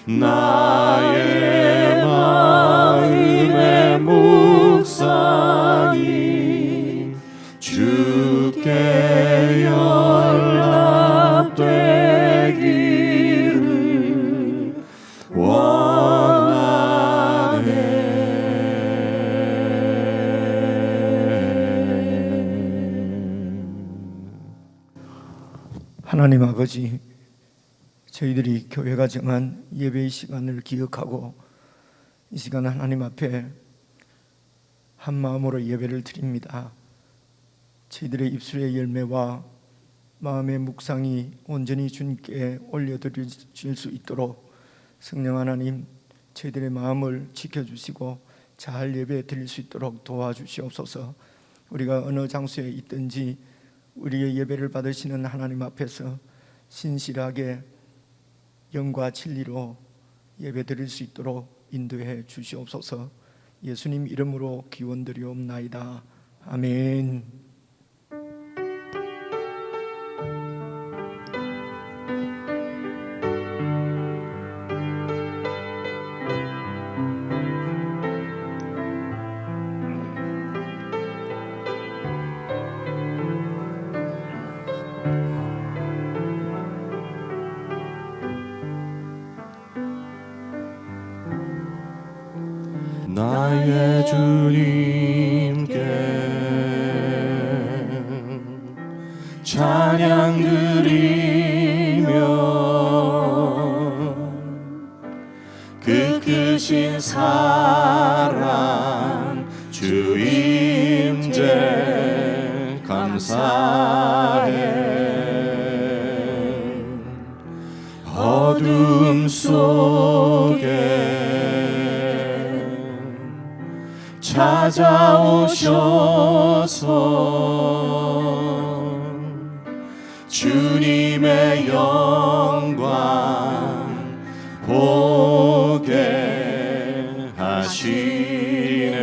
나의 마음의 묵상이 주께 연락되기를 원하네. 하나님 아버지, 저희들이 교회가 정한 예배의 시간을 기억하고 이 시간 하나님 앞에 한 마음으로 예배를 드립니다. 저희들의 입술의 열매와 마음의 묵상이 온전히 주님께 올려드릴 수 있도록 성령 하나님, 저희들의 마음을 지켜주시고 잘 예배 드릴 수 있도록 도와주시옵소서. 우리가 어느 장소에 있든지 우리의 예배를 받으시는 하나님 앞에서 신실하게 영과 진리로 예배 드릴 수 있도록 인도해 주시옵소서. 예수님 이름으로 기원드리옵나이다. 아멘. 나의 주님께 찬양 드리며 그 크신 사랑 주 임재 감사해. 어둠 속에 찾아오셔서 주님의 영광 보게 하시네.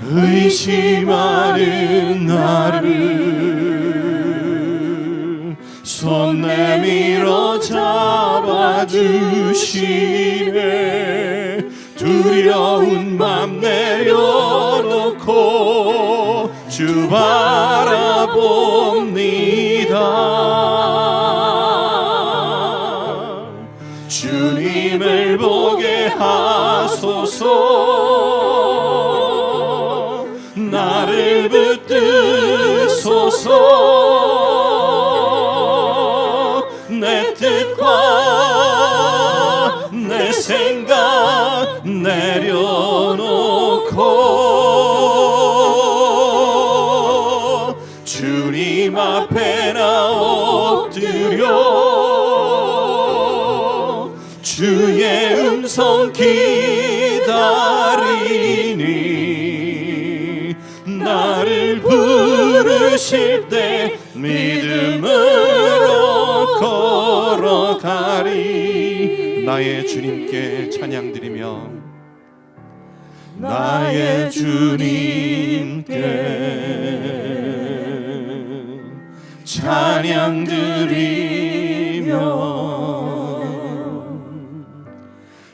의심하는 나를 손 내밀어 잡아주시네. 두려운 맘 내려놓고 주 바라봅니다. 주님을 보게 하소서. 나를 붙드소서. 내 뜻과 내 생각 내려놓고 주님 앞에 나 엎드려 주의 음성 기다리니 나를 부르실 때 믿음으로 걸어가리. 나의 주님께 찬양 드리며 나의 주님께 찬양 드리며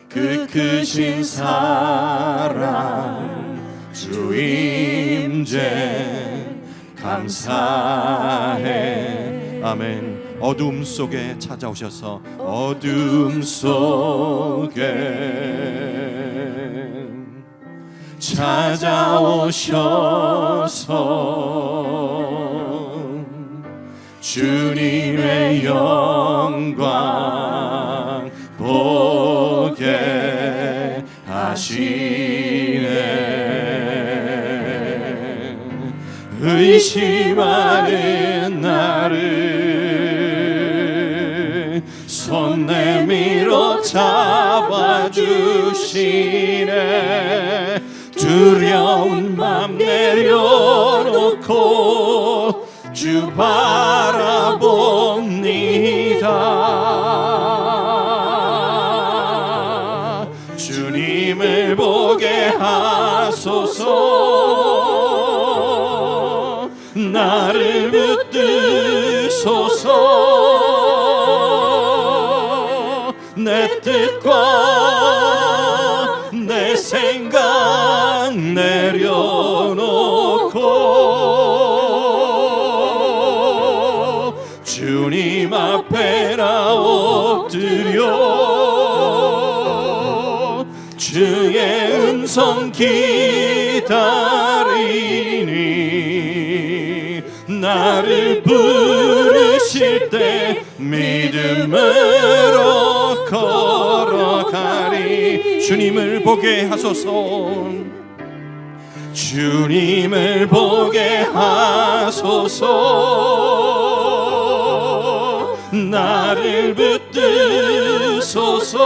그 크신 사랑 주 임재 감사해. 아멘. 어둠 속에 찾아오셔서 어둠 속에 찾아오셔서 주님의 영광 보게 하시네. 의심하는 나를 손 내밀어 잡아주시네. 두려운 맘 내려놓고 주 바라봅니다. 주님을 보게 하소서. 나를 붙드소서. 내 뜻과 내 생각 내려놓고 주님 앞에 나 엎드려 주의 음성 기다리니 나를 부르실 때 믿음으로 걸어가리. 주님을 보게 하소서. 주님을 보게 하소서. 나를 붙드소서.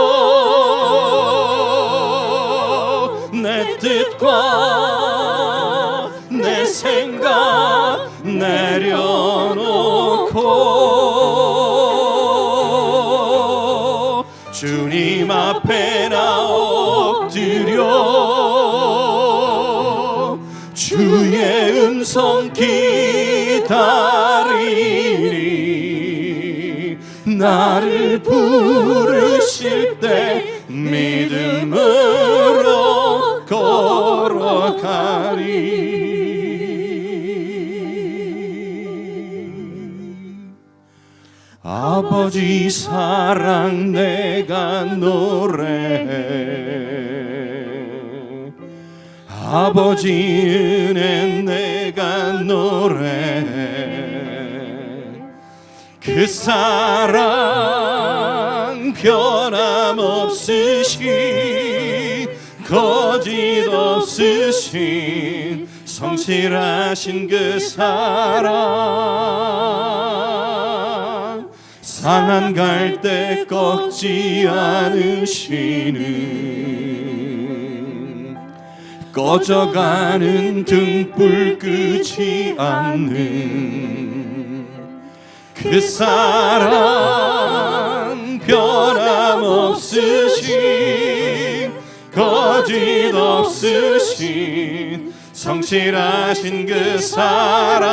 내 뜻과 내 생각 내려놓고 주님 앞에 나 엎드려 주의 음성 기다리니 나를 부르실 때 믿음으로 걸어가리. 아버지 사랑 내가 노래해. 아버지 은혜 내가 노래해. 그 사랑 변함없으신 거짓 없으신 성실하신 그 사랑 상한 갈대 꺾지 않으시는 꺼져가는 등불 끄지 않는 그 사랑 변함없으신 거짓 없으신 성실하신 그 사랑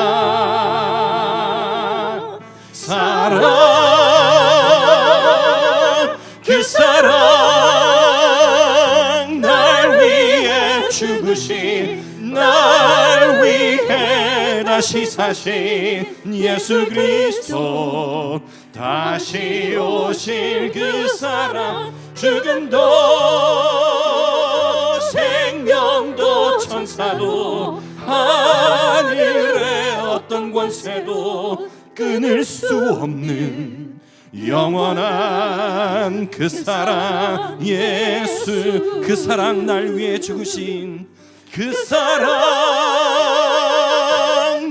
그 사랑 날 위해 죽으신 날 위해 다시 사신 예수 그리스도 다시 오실 그 사랑 죽음도 생명도 천사도 하늘의 어떤 권세도 끊을 수 없는 영원한 그 사랑 예수 그 사랑 날 위해 죽으신 그 사랑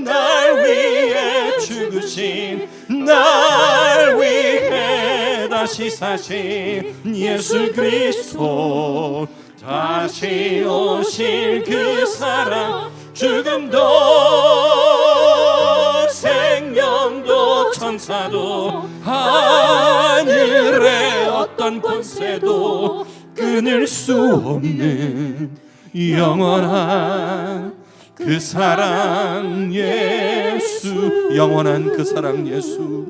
날 위해 죽으신 날 위해 다시 사신 예수 그리스도 다시 오실 그 사랑 죽음도 생명도 천사도 하늘의 어떤 권세도 끊을 수 없는 영원한 그 사랑 예수 영원한 그 사랑 예수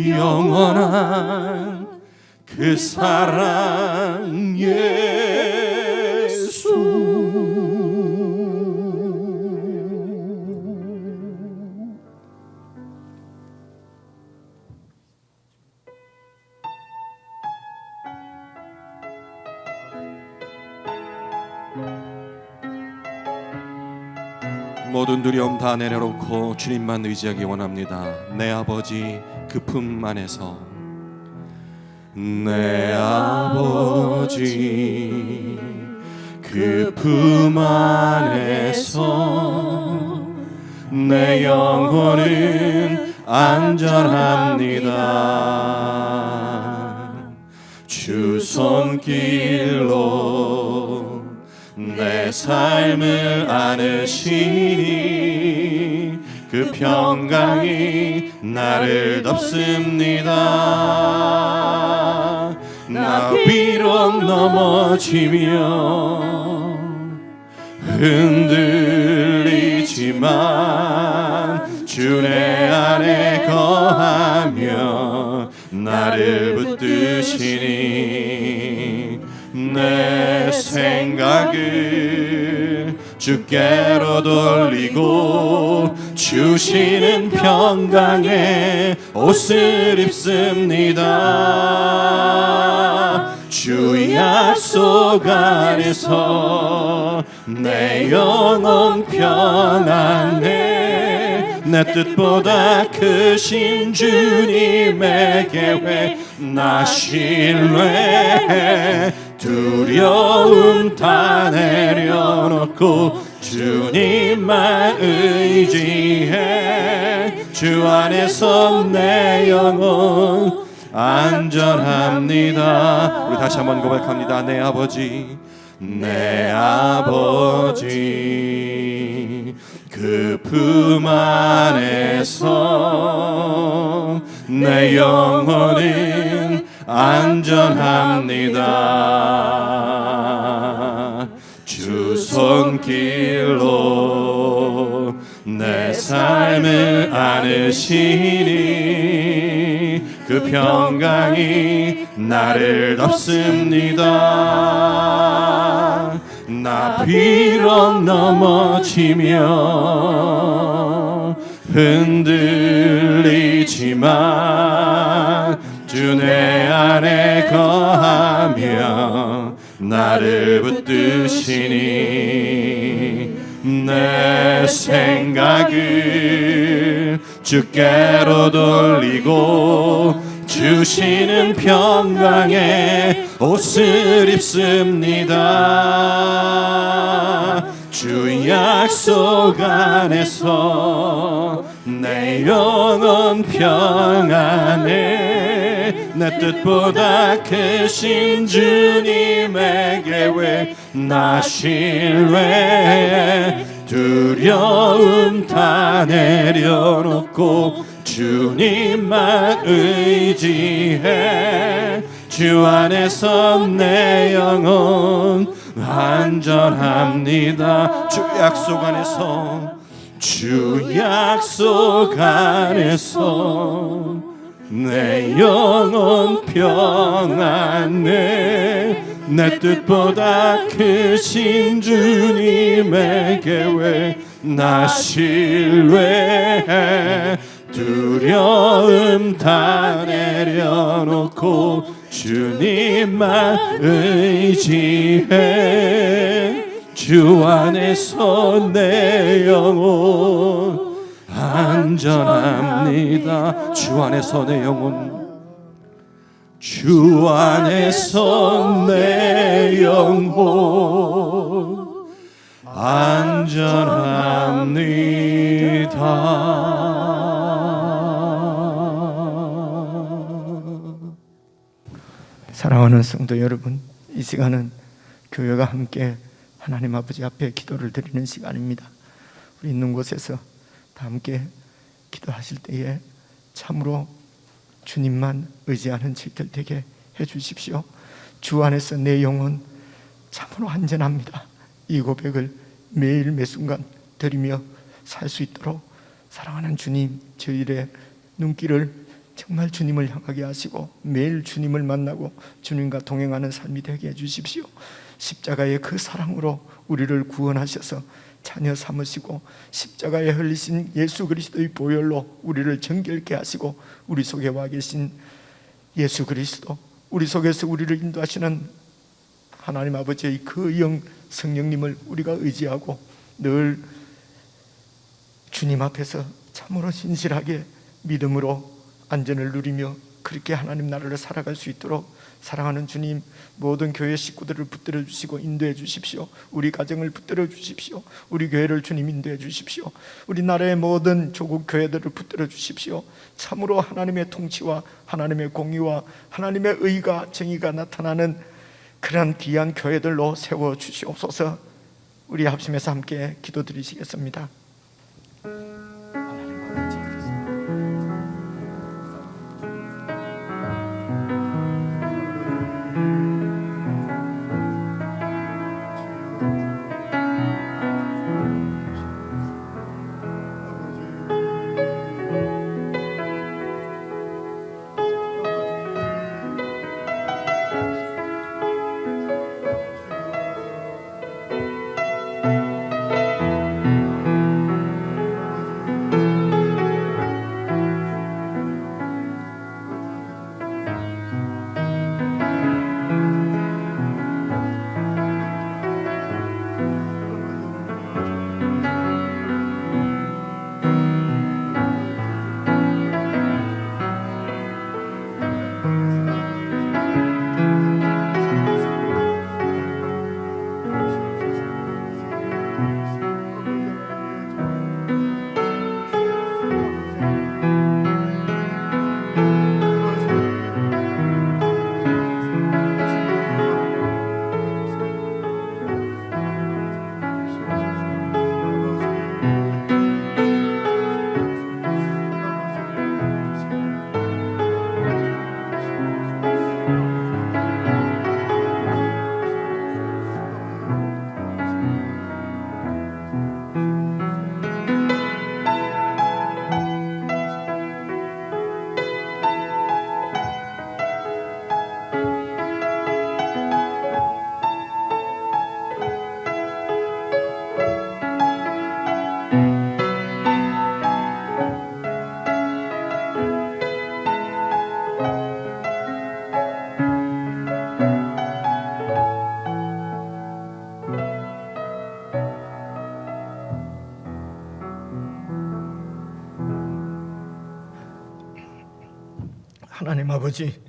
영원한 그 사랑 예수. 모든 두려움 다 내려놓고 주님만 의지하기 원합니다. 내 아버지 그 품 안에서 내 아버지 그 품 안에서 내 영혼은 안전합니다. 주 손길로 내 삶을 안으시니 그 평강이 나를 덮습니다. 나 비록 넘어지며 흔들리지만 주 내 안에 거하며 나를 붙드시니 내 생각을 주께로 돌리고 주시는 평강의 옷을 입습니다. 주 약속 안에서 내 영혼 평안해. 내 뜻보다 크신 주님의 계획 나 신뢰해. 두려움 다 내려놓고 주님만 의지해. 주 안에서 내 영혼 안전합니다. 우리 다시 한번 고백합니다. 내 아버지, 내 아버지, 그 품 안에서 내 영혼은 안전합니다. 주 손길로 내 삶을 안으시니 그 평강이 나를 덮습니다. 나 비록 넘어지며 흔들리지만 주 내 안에 거하며 나를 붙드시니 내 생각을 주께로 돌리고 주시는 평강의 옷을 입습니다. 주 약속 안에서 내 영혼 평안해. 내 뜻보다 크신 주님의 계획 나 신뢰해. 두려움 다 내려놓고 주님만 의지해. 주 안에서 내 영혼 안전합니다. 주 약속 안에서, 주 약속 안에서 내 영혼 평안해. 내 뜻보다 크신 주님의 계획 나 신뢰해. 두려움 다 내려놓고 주님만 의지해. 주 안에서 내 영혼 안전합니다. 주 안에서 내 영혼, 주 안에서 내 영혼 안전합니다. 사랑하는 성도 여러분, 이 시간은 교회가 함께 하나님 아버지 앞에 기도를 드리는 시간입니다. 우리 있는 곳에서 다 함께 기도하실 때에 참으로 주님만 의지하는 저희들 되게 해주십시오. 주 안에서 내 영혼 참으로 안전합니다. 이 고백을 매일 매순간 드리며 살 수 있도록 사랑하는 주님, 저희들의 눈길을 정말 주님을 향하게 하시고 매일 주님을 만나고 주님과 동행하는 삶이 되게 해주십시오. 십자가의 그 사랑으로 우리를 구원하셔서 자녀 삼으시고 십자가에 흘리신 예수 그리스도의 보혈로 우리를 정결케 하시고 우리 속에 와 계신 예수 그리스도, 우리 속에서 우리를 인도하시는 하나님 아버지의 그 영 성령님을 우리가 의지하고 늘 주님 앞에서 참으로 진실하게 믿음으로 안전을 누리며 그렇게 하나님 나라를 살아갈 수 있도록 사랑하는 주님, 모든 교회 식구들을 붙들어 주시고 인도해 주십시오. 우리 가정을 붙들어 주십시오. 우리 교회를 주님 인도해 주십시오. 우리나라의 모든 조국 교회들을 붙들어 주십시오. 참으로 하나님의 통치와 하나님의 공의와 하나님의 의가 정의가 나타나는 그런 귀한 교회들로 세워 주시옵소서. 우리 합심해서 함께 기도드리시겠습니다. 하나님 아버지,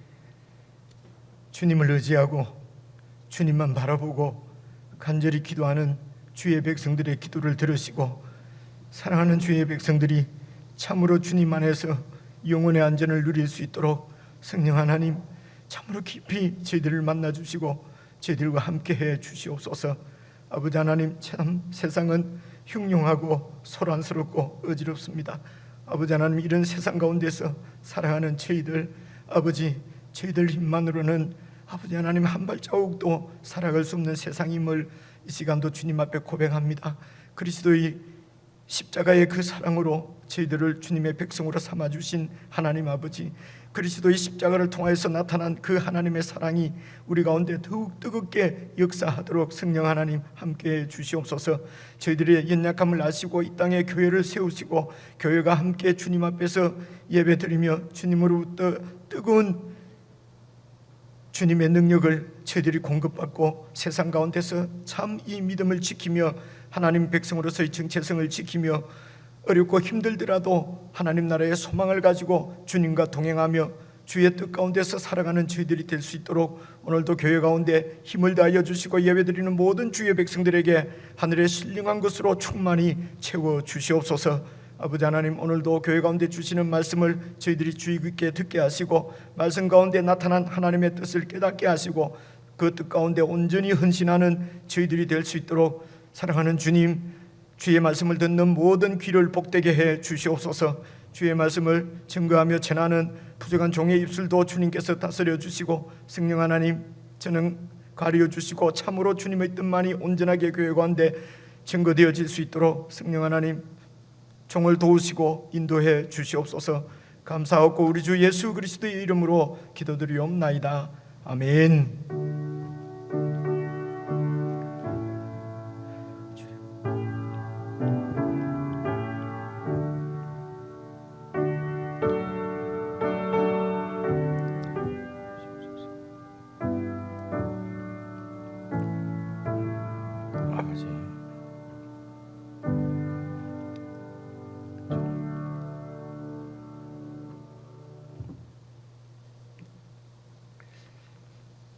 주님을 의지하고 주님만 바라보고 간절히 기도하는 주의 백성들의 기도를 들으시고 사랑하는 주의 백성들이 참으로 주님 안에서 영혼의 안전을 누릴 수 있도록 성령 하나님 참으로 깊이 저희들을 만나주시고 저희들과 함께해 주시옵소서. 아버지 하나님, 참 세상은 흉흉하고 소란스럽고 어지럽습니다. 아버지 하나님, 이런 세상 가운데서 살아가는 저희들, 아버지, 저희들 힘만으로는 아버지 하나님 한 발자국도 살아갈 수 없는 세상임을 이 시간도 주님 앞에 고백합니다. 그리스도의 십자가의 그 사랑으로 저희들을 주님의 백성으로 삼아주신 하나님 아버지, 그리스도의 십자가를 통하여서 나타난 그 하나님의 사랑이 우리 가운데 더욱 뜨겁게 역사하도록 성령 하나님 함께해 주시옵소서. 저희들의 연약함을 아시고 이 땅에 교회를 세우시고 교회가 함께 주님 앞에서 예배드리며 주님으로부터 뜨거운 주님의 능력을 저희들이 공급받고 세상 가운데서 참 이 믿음을 지키며 하나님 백성으로서의 정체성을 지키며 어렵고 힘들더라도 하나님 나라의 소망을 가지고 주님과 동행하며 주의 뜻 가운데서 살아가는 저희들이 될 수 있도록 오늘도 교회 가운데 힘을 다하여 주시고 예배드리는 모든 주의 백성들에게 하늘의 신령한 것으로 충만히 채워 주시옵소서. 아버지 하나님, 오늘도 교회 가운데 주시는 말씀을 저희들이 주의 깊게 듣게 하시고 말씀 가운데 나타난 하나님의 뜻을 깨닫게 하시고 그 뜻 가운데 온전히 헌신하는 저희들이 될 수 있도록 사랑하는 주님, 주의 말씀을 듣는 모든 귀를 복되게 해 주시옵소서. 주의 말씀을 증거하며 전하는 부족한 종의 입술도 주님께서 다스려 주시고 성령 하나님, 저는 가르쳐 주시고 참으로 주님의 뜻만이 온전하게 교회 가운데 증거되어질 수 있도록 성령 하나님 종을 도우시고 인도해 주시옵소서. 감사하고 우리 주 예수 그리스도의 이름으로 기도드리옵나이다. 아멘.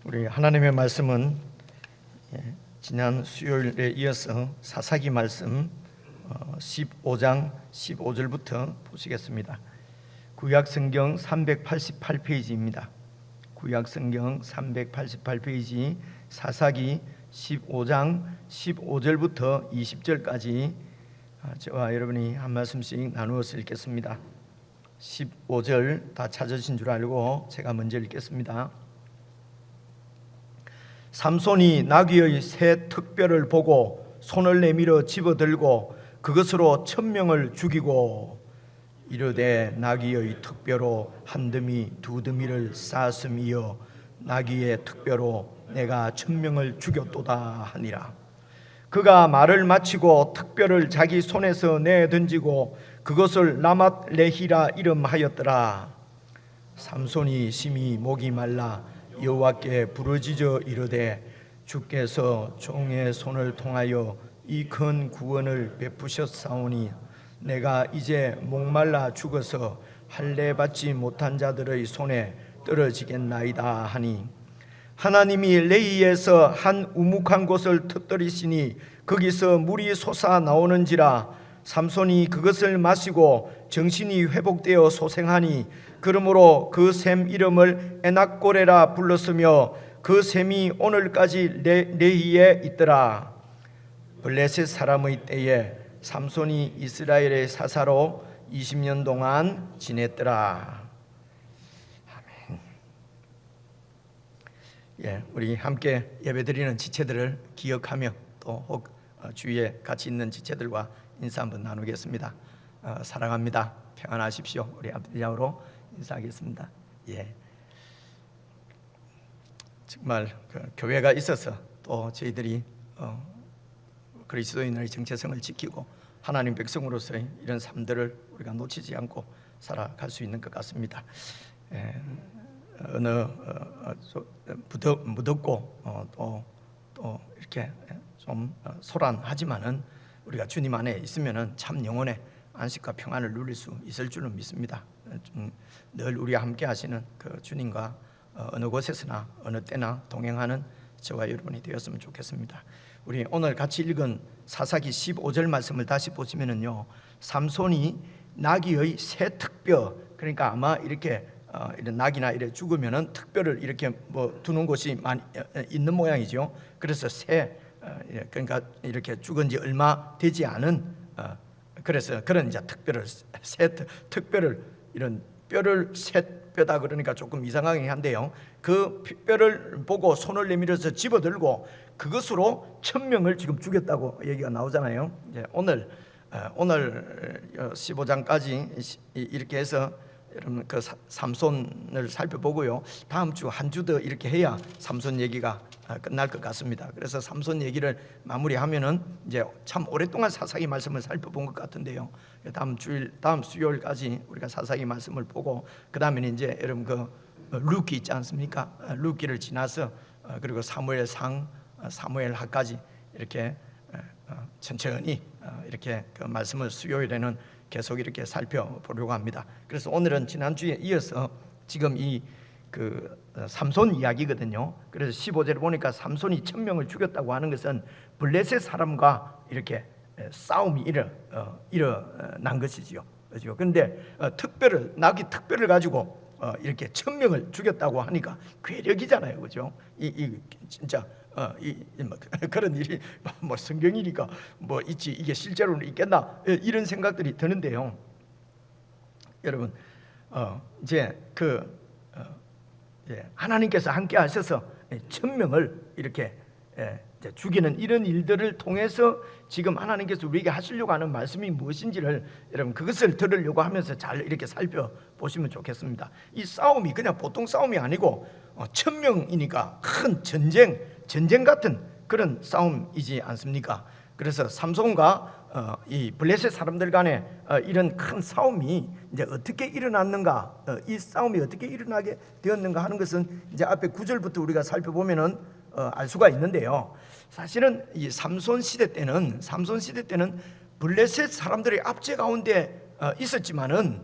우리 하나님의 말씀은 지난 수요일에 이어서 사사기 말씀 15장 15절부터 보시겠습니다. 구약성경 388페이지입니다. 구약성경 388페이지 사사기 15장 15절부터 20절까지 저와 여러분이 한 말씀씩 나누어서 읽겠습니다. 15절 다 찾으신 줄 알고 제가 먼저 읽겠습니다. 삼손이 나귀의 새 특별을 보고 손을 내밀어 집어들고 그것으로 1000명을 죽이고 이르되 나귀의 특별로 한 더미 두 더미를 쌓았음이여 나귀의 특별로 내가 1000명을 죽였도다 하니라. 그가 말을 마치고 특별을 자기 손에서 내던지고 그것을 라맛 레히라 이름하였더라. 삼손이 심히 목이 말라 여호와께 부르짖어 이르되 주께서 종의 손을 통하여 이 큰 구원을 베푸셨사오니 내가 이제 목말라 죽어서 할례 받지 못한 자들의 손에 떨어지겠나이다 하니 하나님이 레이에서 한 우묵한 곳을 터뜨리시니 거기서 물이 솟아 나오는지라 삼손이 그것을 마시고 정신이 회복되어 소생하니 그러므로 그 샘 이름을 에낙고레라 불렀으며 그 샘이 오늘까지 레히에 있더라. 블레셋 사람의 때에 삼손이 이스라엘의 사사로 20년 동안 지냈더라. 아멘. 우리 함께 예배드리는 지체들을 기억하며 또 주위에 같이 있는 지체들과 인사 한번 나누겠습니다. 사랑합니다. 평안하십시오. 우리 앞뒤장으로 인사하겠습니다. 정말 교회가 있어서 또 저희들이 그리스도인의 정체성을 지키고 하나님 백성으로서의 이런 삶들을 우리가 놓치지 않고 살아갈 수 있는 것 같습니다. 어느 무덥고 또 이렇게 좀 소란하지만은 우리가 주님 안에 있으면은 참 영혼의 안식과 평안을 누릴 수 있을 줄은 믿습니다. 늘 우리와 함께 하시는 그 주님과 어느 곳에서나 어느 때나 동행하는 저와 여러분이 되었으면 좋겠습니다. 우리 오늘 같이 읽은 사사기 15절 말씀을 다시 보시면은요, 삼손이 나귀의 새 특뼈, 그러니까 아마 이렇게 이런 낙이나 이래 죽으면은 특별을 이렇게 뭐 두는 곳이 많이 있는 모양이죠. 그래서 그러니까 이렇게 죽은 지 얼마 되지 않은 그래서 그런 이제 특별을 새 특별을 이런 뼈를 새 뼈다 그러니까 조금 이상하긴 한데요. 그 뼈를 보고 손을 내밀어서 집어들고 그것으로 1000명을 지금 죽였다고 얘기가 나오잖아요. 이제 오늘 15장까지 이렇게 해서 여러분 그 삼손을 살펴보고요. 다음 주 한 주 더 이렇게 해야 삼손 얘기가 끝날 것 같습니다. 그래서 삼손 얘기를 마무리하면은 이제 참 오랫동안 사사기 말씀을 살펴본 것 같은데요. 다음 수요일까지 우리가 사사기 말씀을 보고 그 다음에는 이제 여러분 그 루키 있지 않습니까? 루키를 지나서 그리고 사무엘상, 사무엘하까지 이렇게 천천히 이렇게 그 말씀을 수요일에는 계속 이렇게 살펴보려고 합니다. 그래서 오늘은 지난주에 이어서 지금 이 그 삼손 이야기거든요. 그래서 15절에 보니까 삼손이 1000명을 죽였다고 하는 것은 블레셋 사람과 이렇게 싸움이 일어난 것이지요. 그렇죠? 그런데 나귀 특별을 가지고 이렇게 1000명을 죽였다고 하니까 괴력이잖아요, 그렇죠? 이 진짜 그런 일이 뭐 성경이니까 뭐 있지 이게 실제로는 있겠나 이런 생각들이 드는데요. 여러분 이제 하나님께서 함께 하셔서 1000명을 이렇게 죽이는 이런 일들을 통해서 지금 하나님께서 우리에게 하시려고 하는 말씀이 무엇인지를 여러분 그것을 들으려고 하면서 잘 이렇게 살펴보시면 좋겠습니다. 이 싸움이 그냥 보통 싸움이 아니고 1000명이니까 큰 전쟁 같은 그런 싸움이지 않습니까? 그래서 삼손과 이 블레셋 사람들 간에 이런 큰 싸움이 이제 어떻게 일어났는가, 이 싸움이 어떻게 일어나게 되었는가 하는 것은 이제 앞에 9절부터 우리가 살펴보면은 알 수가 있는데요. 사실은 이 삼손 시대 때는 블레셋 사람들의 압제 가운데 있었지만은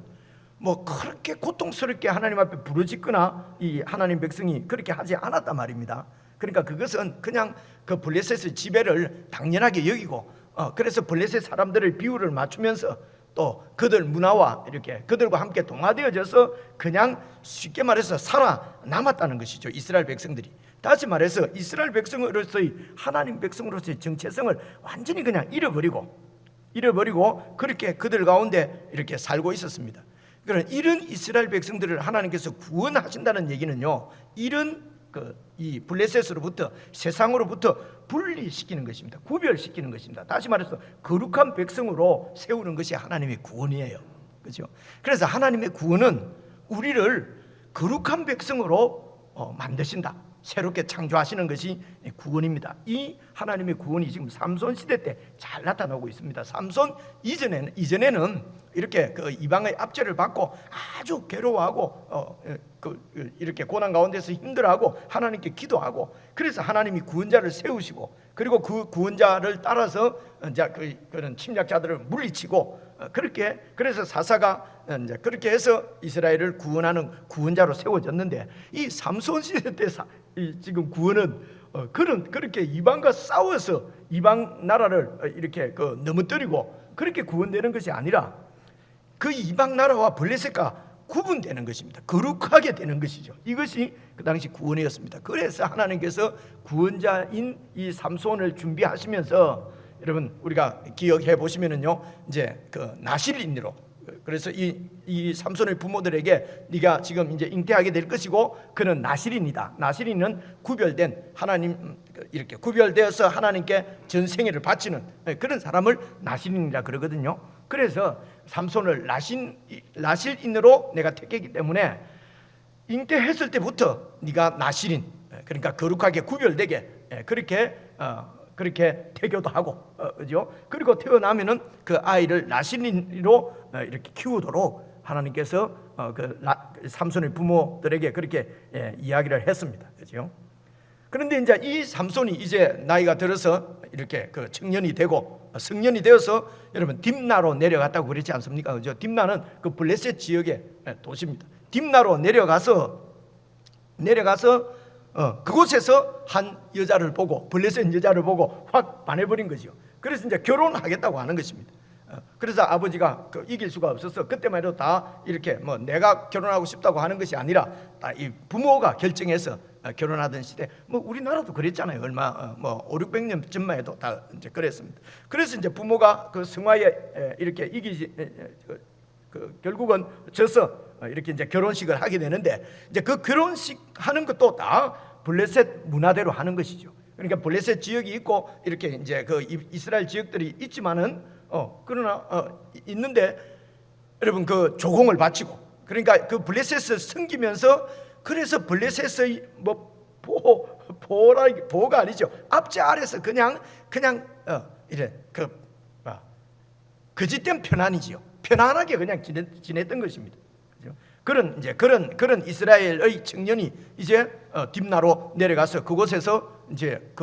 뭐 그렇게 고통스럽게 하나님 앞에 부르짖거나 이 하나님 백성이 그렇게 하지 않았단 말입니다. 그러니까 그것은 그냥 그 블레셋의 지배를 당연하게 여기고 그래서 블레셋 사람들의 비율을 맞추면서 또 그들 문화와 이렇게 그들과 함께 동화되어져서 그냥 쉽게 말해서 살아남았다는 것이죠. 이스라엘 백성들이. 다시 말해서 이스라엘 백성으로서의 하나님 백성으로서의 정체성을 완전히 그냥 잃어버리고 그렇게 그들 가운데 이렇게 살고 있었습니다. 그런 이런 이스라엘 백성들을 하나님께서 구원하신다는 얘기는요, 이런 이 블레셋으로부터 세상으로부터 분리시키는 것입니다. 구별시키는 것입니다. 다시 말해서 거룩한 백성으로 세우는 것이 하나님의 구원이에요. 그렇죠? 그래서 하나님의 구원은 우리를 거룩한 백성으로 만드신다. 새롭게 창조하시는 것이 구원입니다. 이 하나님의 구원이 지금 삼손 시대 때 잘 나타나고 있습니다. 삼손 이전에는 이렇게 그 이방의 압제를 받고 아주 괴로워하고 이렇게 고난 가운데서 힘들어하고 하나님께 기도하고 그래서 하나님이 구원자를 세우시고 그리고 그 구원자를 따라서 이제 그런 침략자들을 물리치고 그래서 사사가 이제 그렇게 해서 이스라엘을 구원하는 구원자로 세워졌는데 이 삼손 시대 때 지금 구원은 그렇게 이방과 싸워서 이방 나라를 이렇게 넘어뜨리고 그렇게 구원되는 것이 아니라 그 이방 나라와 블레셋과 구분되는 것입니다. 거룩하게 되는 것이죠. 이것이 그 당시 구원이었습니다. 그래서 하나님께서 구원자인 이 삼손을 준비하시면서 여러분 우리가 기억해 보시면은요, 이제 그 나실인으로 그래서 이 삼손의 부모들에게 네가 지금 이제 잉태하게 될 것이고 그는 나실인이다. 나실인은 구별된 하나님 이렇게 구별되어서 하나님께 전생애를 바치는 그런 사람을 나실인이라 그러거든요. 그래서 삼손을 나실인으로 내가 택했기 때문에 잉태했을 때부터 네가 나실인 그러니까 거룩하게 구별되게 그렇게 태교도 하고 그죠? 그리고 태어나면은 그 아이를 나실인으로 이렇게 키우도록 하나님께서 삼손의 부모들에게 그렇게 이야기를 했습니다. 그죠? 그런데 이제 이 삼손이 이제 나이가 들어서 이렇게 그 청년이 되고 성년이 되어서 여러분 딥나로 내려갔다고 그랬지 않습니까? 그죠? 딥나는 그 블레셋 지역의 도시입니다. 딥나로 내려가서 그곳에서 한 여자를 보고 블레셋 여자를 보고 확 반해버린 거죠. 그래서 이제 결혼하겠다고 하는 것입니다. 그래서 아버지가 이길 수가 없어서 그때만 해도 다 이렇게 뭐 내가 결혼하고 싶다고 하는 것이 아니라 다 이 부모가 결정해서 결혼하던 시대, 뭐 우리나라도 그랬잖아요. 얼마 뭐 5, 600년 전만 해도 다 이제 그랬습니다. 그래서 이제 부모가 그 성화에 이렇게 이기지 결국은 져서 이렇게 이제 결혼식을 하게 되는데, 이제 그 결혼식 하는 것도 다 블레셋 문화대로 하는 것이죠. 그러니까 블레셋 지역이 있고 이렇게 이제 그 이스라엘 지역들이 있지만은 그러나 있는데 여러분 그 조공을 바치고, 그러니까 그 블레셋을 섬기면서, 그래서 블레셋의 뭐 보호가 아니죠. 앞지 아래서 그냥 이래 거짓된 편안이지요. 편안하게 그냥 지냈던 것입니다. 그런 이스라엘의 청년이 이제 딥나로 내려가서 그곳에서 이제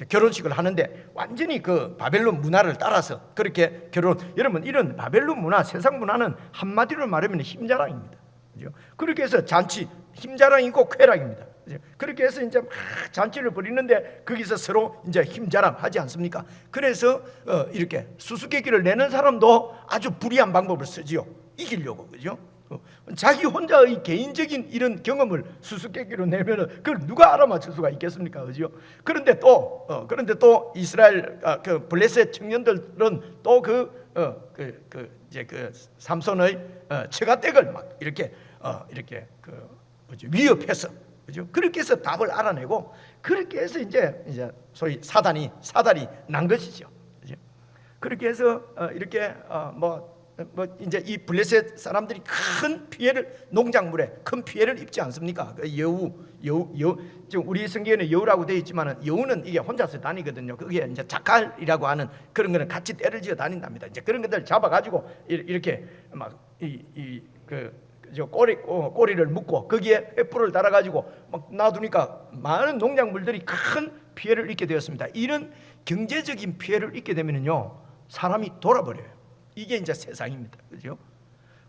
결혼식을 하는데, 완전히 그 바벨론 문화를 따라서 그렇게 여러분 이런 바벨론 문화, 세상 문화는 한마디로 말하면 힘자랑입니다. 그죠? 그렇게 해서 잔치, 힘자랑이고 쾌락입니다. 그죠? 그렇게 해서 이제 막 잔치를 벌이는데 거기서 서로 이제 힘자랑 하지 않습니까? 그래서 이렇게 수수께끼를 내는 사람도 아주 불리한 방법을 쓰지요. 이기려고. 그죠? 자기 혼자의 개인적인 이런 경험을 수수께끼로 내면은 그걸 누가 알아맞힐 수가 있겠습니까? 그죠? 그런데 또 이스라엘 그 블레셋 청년들은 또 이제 그 삼손의 처가댁을 막 이렇게 위협해서, 그죠? 그렇게 해서 답을 알아내고, 그렇게 해서 이제 소위 사단이 난 것이죠. 그죠? 그렇게 해서 이렇게 이제 이 블레셋 사람들이 큰 피해를, 농작물에 큰 피해를 입지 않습니까? 그 여우 지금 우리 성경에는 여우라고 되어 있지만 여우는 이게 혼자서 다니거든요. 그게 이제 자칼이라고 하는 그런 거는 같이 떼를 지어 다닌답니다. 이제 그런 것들 잡아가지고 이렇게 막 꼬리를 묶고 거기에 횃불을 달아가지고 막 놔두니까 많은 농작물들이 큰 피해를 입게 되었습니다. 이런 경제적인 피해를 입게 되면요, 사람이 돌아버려요. 이게 이제 세상입니다. 그죠?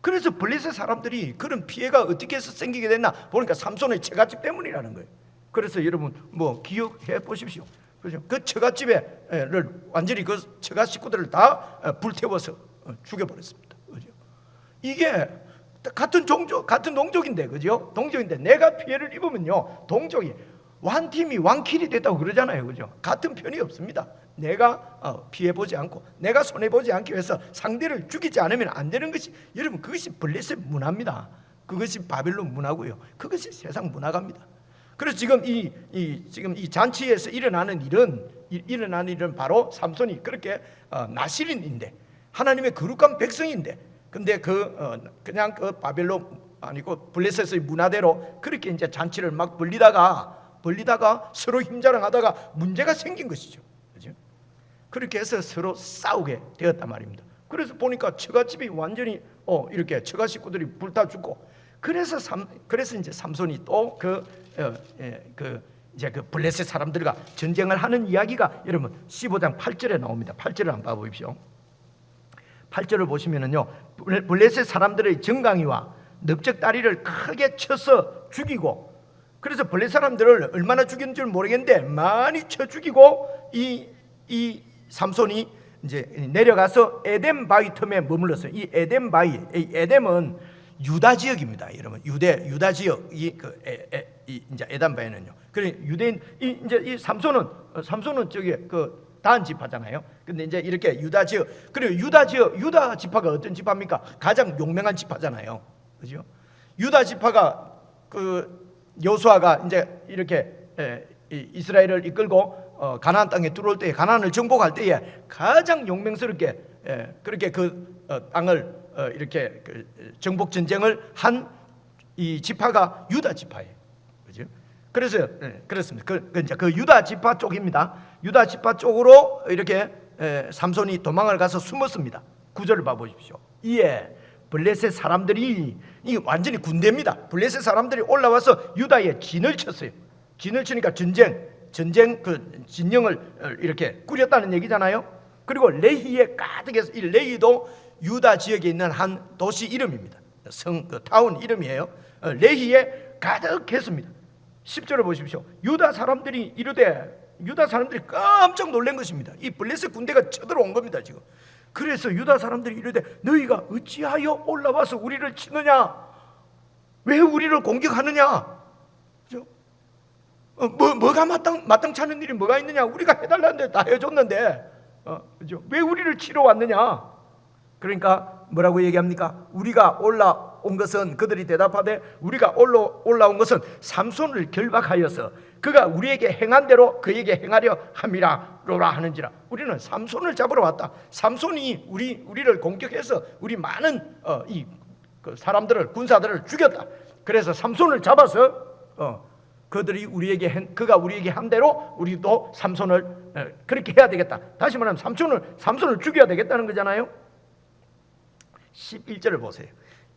그래서 블레셋 사람들이 그런 피해가 어떻게 해서 생기게 됐나 보니까 삼손의 처갓집 때문이라는 거예요. 그래서 여러분 뭐 기억해 보십시오. 그죠? 그 처갓집에를 완전히 그 처갓 식구들을 다 불태워서 죽여버렸습니다. 그죠? 이게 같은 동족인데, 그죠? 동족인데 내가 피해를 입으면요, 동족이 완팀이 완킬이 됐다고 그러잖아요. 그죠? 같은 편이 없습니다. 내가 피해보지 않고 내가 손해보지 않기 위해서 상대를 죽이지 않으면 안 되는 것이, 여러분 그것이 블레셋 문화입니다. 그것이 바벨론 문화고요. 그것이 세상 문화갑니다. 그래서 지금 이 잔치에서 일어나는 일은 바로 삼손이 그렇게 나실인인데, 하나님의 거룩한 백성인데, 근데 그냥 그 바벨론 아니고 블레셋의 문화대로 그렇게 이제 잔치를 막 벌리다가 서로 힘자랑하다가 문제가 생긴 것이죠. 그죠? 그렇게 해서 서로 싸우게 되었단 말입니다. 그래서 보니까 처갓집이 완전히 이렇게 처갓 식구들이 불타 죽고, 그래서 이제 삼손이 또 이제 그 블레셋 사람들과 전쟁을 하는 이야기가 여러분 15장 8절에 나옵니다. 8절을 한번 봐보십시오. 8절을 보시면은요, 블레셋 사람들의 정강이와 넓적다리를 크게 쳐서 죽이고, 그래서 블레셋 사람들을 얼마나 죽인 줄 모르겠는데 많이 쳐 죽이고, 이 삼손이 이제 내려가서 에덴 바위 틈에 머물렀어요. 이 에덴 바위, 에덴은 유다 지역입니다, 여러분. 유다 지역 이제 에덴 바위는요. 그래 유대인 이제 이 삼손은 저기 단 지파잖아요. 근데 이제 이렇게 유다 지역, 그리고 유다 지파가 어떤 지파입니까? 가장 용맹한 지파잖아요. 그죠? 유다 지파가 여호수아가 이제 이렇게 이스라엘을 이끌고 가나안 땅에 들어올 때에, 가나안을 정복할 때에 가장 용맹스럽게 그렇게 땅을 이렇게 정복 전쟁을 한 이 지파가 유다 지파예요. 그죠? 그래서 그렇습니다. 이제 그 유다 지파 쪽입니다. 유다 지파 쪽으로 이렇게 삼손이 도망을 가서 숨었습니다. 9절을 봐보십시오. 이에 블레셋 사람들이, 이 완전히 군대입니다. 블레셋 사람들이 올라와서 유다에 진을 쳤어요. 진을 치니까 전쟁 전쟁 그 진영을 이렇게 꾸렸다는 얘기잖아요. 그리고 레히에 가득해서, 이 레히도 유다 지역에 있는 한 도시 이름입니다. 그 타운 이름이에요. 레히에 가득했습니다. 10절을 보십시오. 유다 사람들이 깜짝 놀란 것입니다. 이 블레셋 군대가 쳐들어온 겁니다 지금. 그래서 유다 사람들이 이르되 너희가 어찌하여 올라와서 우리를 치느냐? 왜 우리를 공격하느냐? 뭐가 마땅치 않은 일이 뭐가 있느냐? 우리가 해달라는데 다 해줬는데 그죠? 왜 우리를 치러 왔느냐? 그러니까 뭐라고 얘기합니까? 우리가 올라온 것은, 그들이 대답하되 우리가 올라온 것은 삼손을 결박하여서 그가 우리에게 행한 대로 그에게 행하려 함이라로라 하는지라. 우리는 삼손을 잡으러 왔다. 삼손이 우리를 공격해서 우리 많은 그 사람들을, 군사들을 죽였다. 그래서 삼손을 잡아서 그가 우리에게 한 대로 우리도 삼손을 그렇게 해야 되겠다. 다시 말하면 삼손을 죽여야 되겠다는 거잖아요. 11절을 보세요.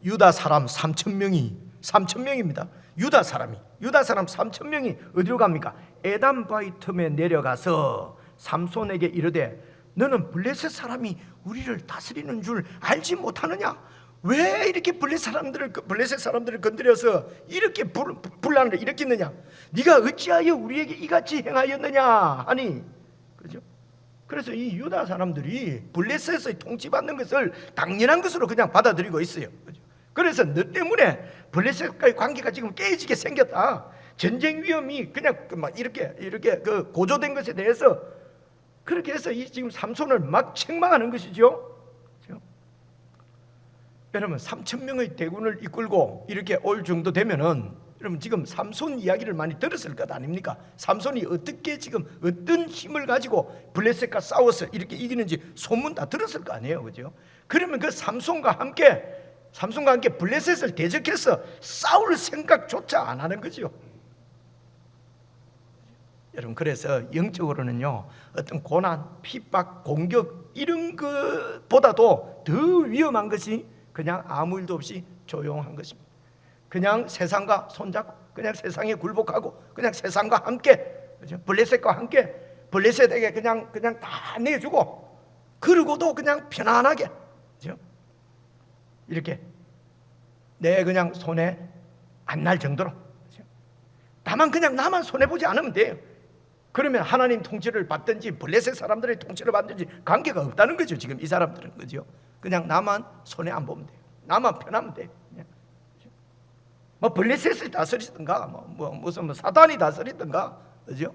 유다 사람 3,000명입니다. 유다 사람 3,000명이 어디로 갑니까? 에담 바위 틈에 내려가서 삼손에게 이르되 너는 블레셋 사람이 우리를 다스리는 줄 알지 못하느냐? 왜 이렇게 블레셋 사람들을 건드려서 이렇게 분란을 일으켰느냐? 네가 어찌하여 우리에게 이같이 행하였느냐 하니, 그렇죠? 그래서 이 유다 사람들이 블레셋의 통치받는 것을 당연한 것으로 그냥 받아들이고 있어요. 그렇죠? 그래서 너 때문에 블레셋과의 관계가 지금 깨지게 생겼다. 전쟁 위험이 그냥 막 이렇게 그 고조된 것에 대해서 그렇게 해서 이 지금 삼손을 막 책망하는 것이죠. 여러분 3,000명의 대군을 이끌고 이렇게 올 정도 되면은 여러분 지금 삼손 이야기를 많이 들었을 것 아닙니까? 삼손이 어떻게 지금 어떤 힘을 가지고 블레셋과 싸워서 이렇게 이기는지 소문 다 들었을 거 아니에요, 그죠? 그러면 그 삼손과 함께 블레셋을 대적해서 싸울 생각조차 안 하는 거죠. 여러분 그래서 영적으로는요, 어떤 고난, 핍박, 공격 이런 것보다도 더 위험한 것이 그냥 아무 일도 없이 조용한 것입니다. 그냥 세상과 손잡고 그냥 세상에 굴복하고 그냥 세상과 함께, 그렇죠? 블레셋과 함께 블레셋에게 그냥 다 내주고 그러고도 그냥 편안하게, 그렇죠? 이렇게 내 그냥 손에 안 날 정도로, 그렇죠? 다만 그냥 나만 손해 보지 않으면 돼요. 그러면 하나님 통치를 받든지 블레셋 사람들의 통치를 받든지 관계가 없다는 거죠. 지금 이 사람들은, 그죠? 그냥 나만 손해 안 보면 돼요. 나만 편하면 돼요. 뭐 블레셋을 다스리든가 무슨 사단이 다스리든가, 그죠?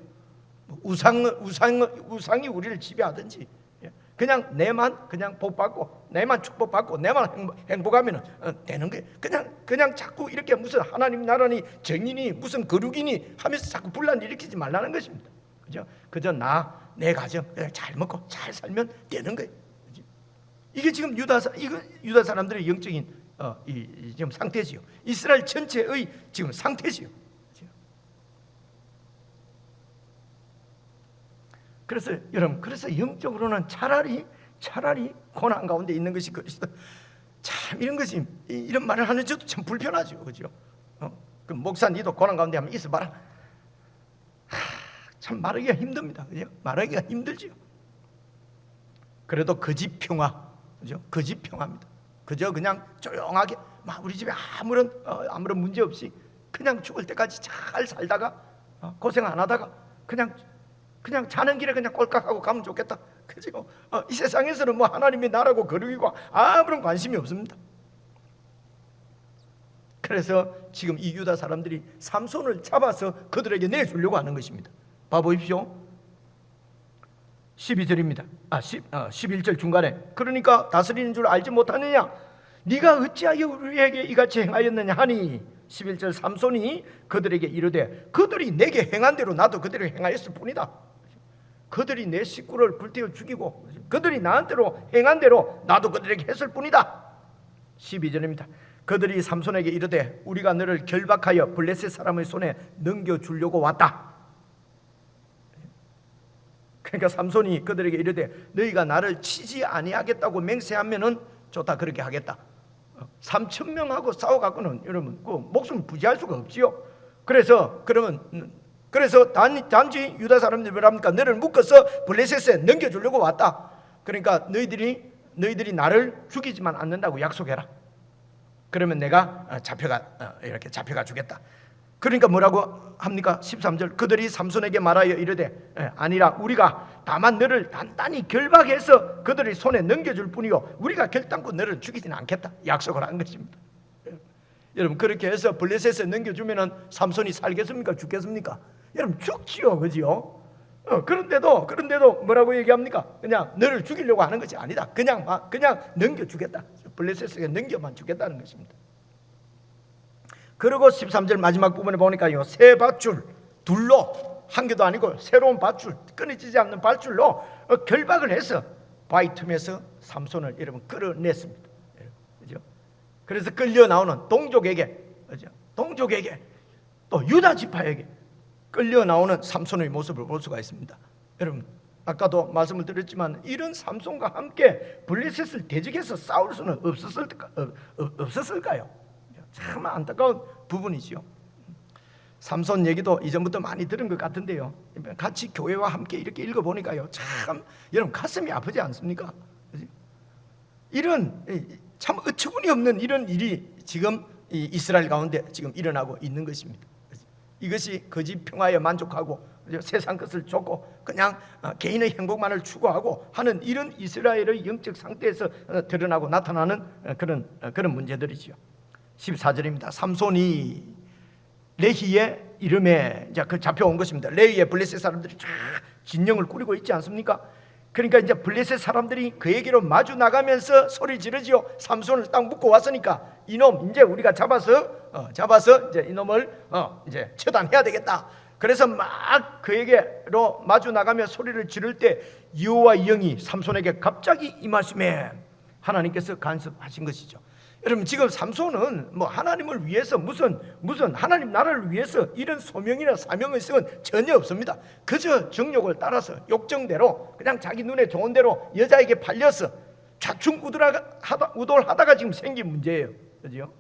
우상이 우리를 지배하든지, 그냥 내만 그냥 복받고 내만 축복받고 내만 행복하면 되는 거예요. 그냥 자꾸 이렇게 무슨 하나님 나라니 정인이 무슨 거룩이니 하면서 자꾸 분란 일으키지 말라는 것입니다. 그죠? 그저 내 가정 그냥 잘 먹고 잘 살면 되는 거예요. 그죠? 이게 지금 유다 사람들의 영적인 지금 상태지요. 이스라엘 전체의 지금 상태지요. 그죠? 그래서 여러분, 영적으로는 차라리 고난 가운데 있는 것이 그리스도. 참 이런 말을 하는 저도 참 불편하죠, 그죠? 그 목사 니도 고난 가운데 한번 있어봐라. 참 말하기가 힘듭니다, 그죠? 말하기가 힘들죠. 그래도 거짓 평화, 그죠? 거짓 평화입니다. 그저 그냥 조용하게 막 우리 집에 아무런 문제 없이 그냥 죽을 때까지 잘 살다가 고생 안 하다가 그냥 자는 길에 그냥 꼴깍하고 가면 좋겠다. 그죠? 이 세상에서는 뭐 하나님의 나라고 거룩이고 아무런 관심이 없습니다. 그래서 지금 이 유다 사람들이 삼손을 잡아서 그들에게 내주려고 하는 것입니다. 봐보십시오. 12절입니다. 11절 중간에 그러니까 다스리는 줄 알지 못하느냐? 네가 어찌하여 우리에게 이같이 행하였느냐 하니 11절 삼손이 그들에게 이르되 그들이 내게 행한 대로 나도 그대로 행하였을 뿐이다. 그들이 내 식구를 불태워 죽이고 그들이 나한테로 행한 대로 나도 그들에게 했을 뿐이다. 12절입니다. 그들이 삼손에게 이르되 우리가 너를 결박하여 블레셋 사람의 손에 넘겨주려고 왔다. 그러니까 삼손이 그들에게 이르되 너희가 나를 치지 아니하겠다고 맹세하면은 좋다, 그렇게 하겠다. 3,000명하고 싸워갖고는 여러분 그 목숨 부지할 수가 없지요. 그래서 그러면 그래서 단지 유다 사람들이 뭐랍니까? 너를 묶어서 블레셋에 넘겨주려고 왔다. 그러니까 너희들이 나를 죽이지만 않는다고 약속해라. 그러면 내가 이렇게 잡혀가 주겠다. 그러니까 뭐라고 합니까? 13절 그들이 삼손에게 말하여 이르되 아니라 우리가 다만 너를 단단히 결박해서 그들의 손에 넘겨줄 뿐이요 우리가 결단코 너를 죽이지는 않겠다 약속을 한 것입니다. 여러분 그렇게 해서 블레셋에 넘겨주면은 삼손이 살겠습니까? 죽겠습니까? 여러분 죽지요, 그지요? 그런데도 뭐라고 얘기합니까? 그냥 너를 죽이려고 하는 것이 아니다. 그냥 넘겨주겠다. 블레셋에게 넘겨만 주겠다는 것입니다. 그리고 13절 마지막 부분에 보니까요 새 밧줄 둘로 한 개도 아니고 새로운 밧줄 끊어지지 않는 밧줄로 결박을 해서 바위 틈에서 삼손을 여러분 끌어냈습니다. 그죠? 그래서 끌려 나오는 동족에게 또 유다 지파에게 끌려 나오는 삼손의 모습을 볼 수가 있습니다. 여러분 아까도 말씀을 드렸지만 이런 삼손과 함께 블레셋을 대적해서 싸울 수는 없었을까요? 참 안타까운 부분이지요. 삼손 얘기도 이전부터 많이 들은 것 같은데요. 같이 교회와 함께 이렇게 읽어보니까요. 참 여러분 가슴이 아프지 않습니까? 이런 참 어처구니 없는 이런 일이 지금 이스라엘 가운데 지금 일어나고 있는 것입니다. 이것이 거짓 평화에 만족하고 세상 것을 쫓고 그냥 개인의 행복만을 추구하고 하는 이런 이스라엘의 영적 상태에서 드러나고 나타나는 그런 문제들이죠. 14절입니다. 삼손이 레히의 이름에 이제 그 잡혀온 것입니다. 레히의 블레셋 사람들이 쫙 진영을 꾸리고 있지 않습니까? 그러니까 이제 블레셋 사람들이 그에게로 마주 나가면서 소리 지르지요. 삼손을 딱 묶고 왔으니까 이놈 이제 우리가 잡아서 이제 이놈을 이제 처단해야 되겠다. 그래서 막 그에게로 마주 나가며 소리를 지를 때 여호와의 영이 삼손에게 갑자기 임하심에 하나님께서 간섭하신 것이죠. 여러분 지금 삼손은 뭐 하나님을 위해서 무슨 하나님 나라를 위해서 이런 소명이나 사명의 성은 전혀 없습니다. 그저 정욕을 따라서 욕정대로 그냥 자기 눈에 좋은 대로 여자에게 팔려서 좌충우돌하다가 지금 생긴 문제예요. 그죠?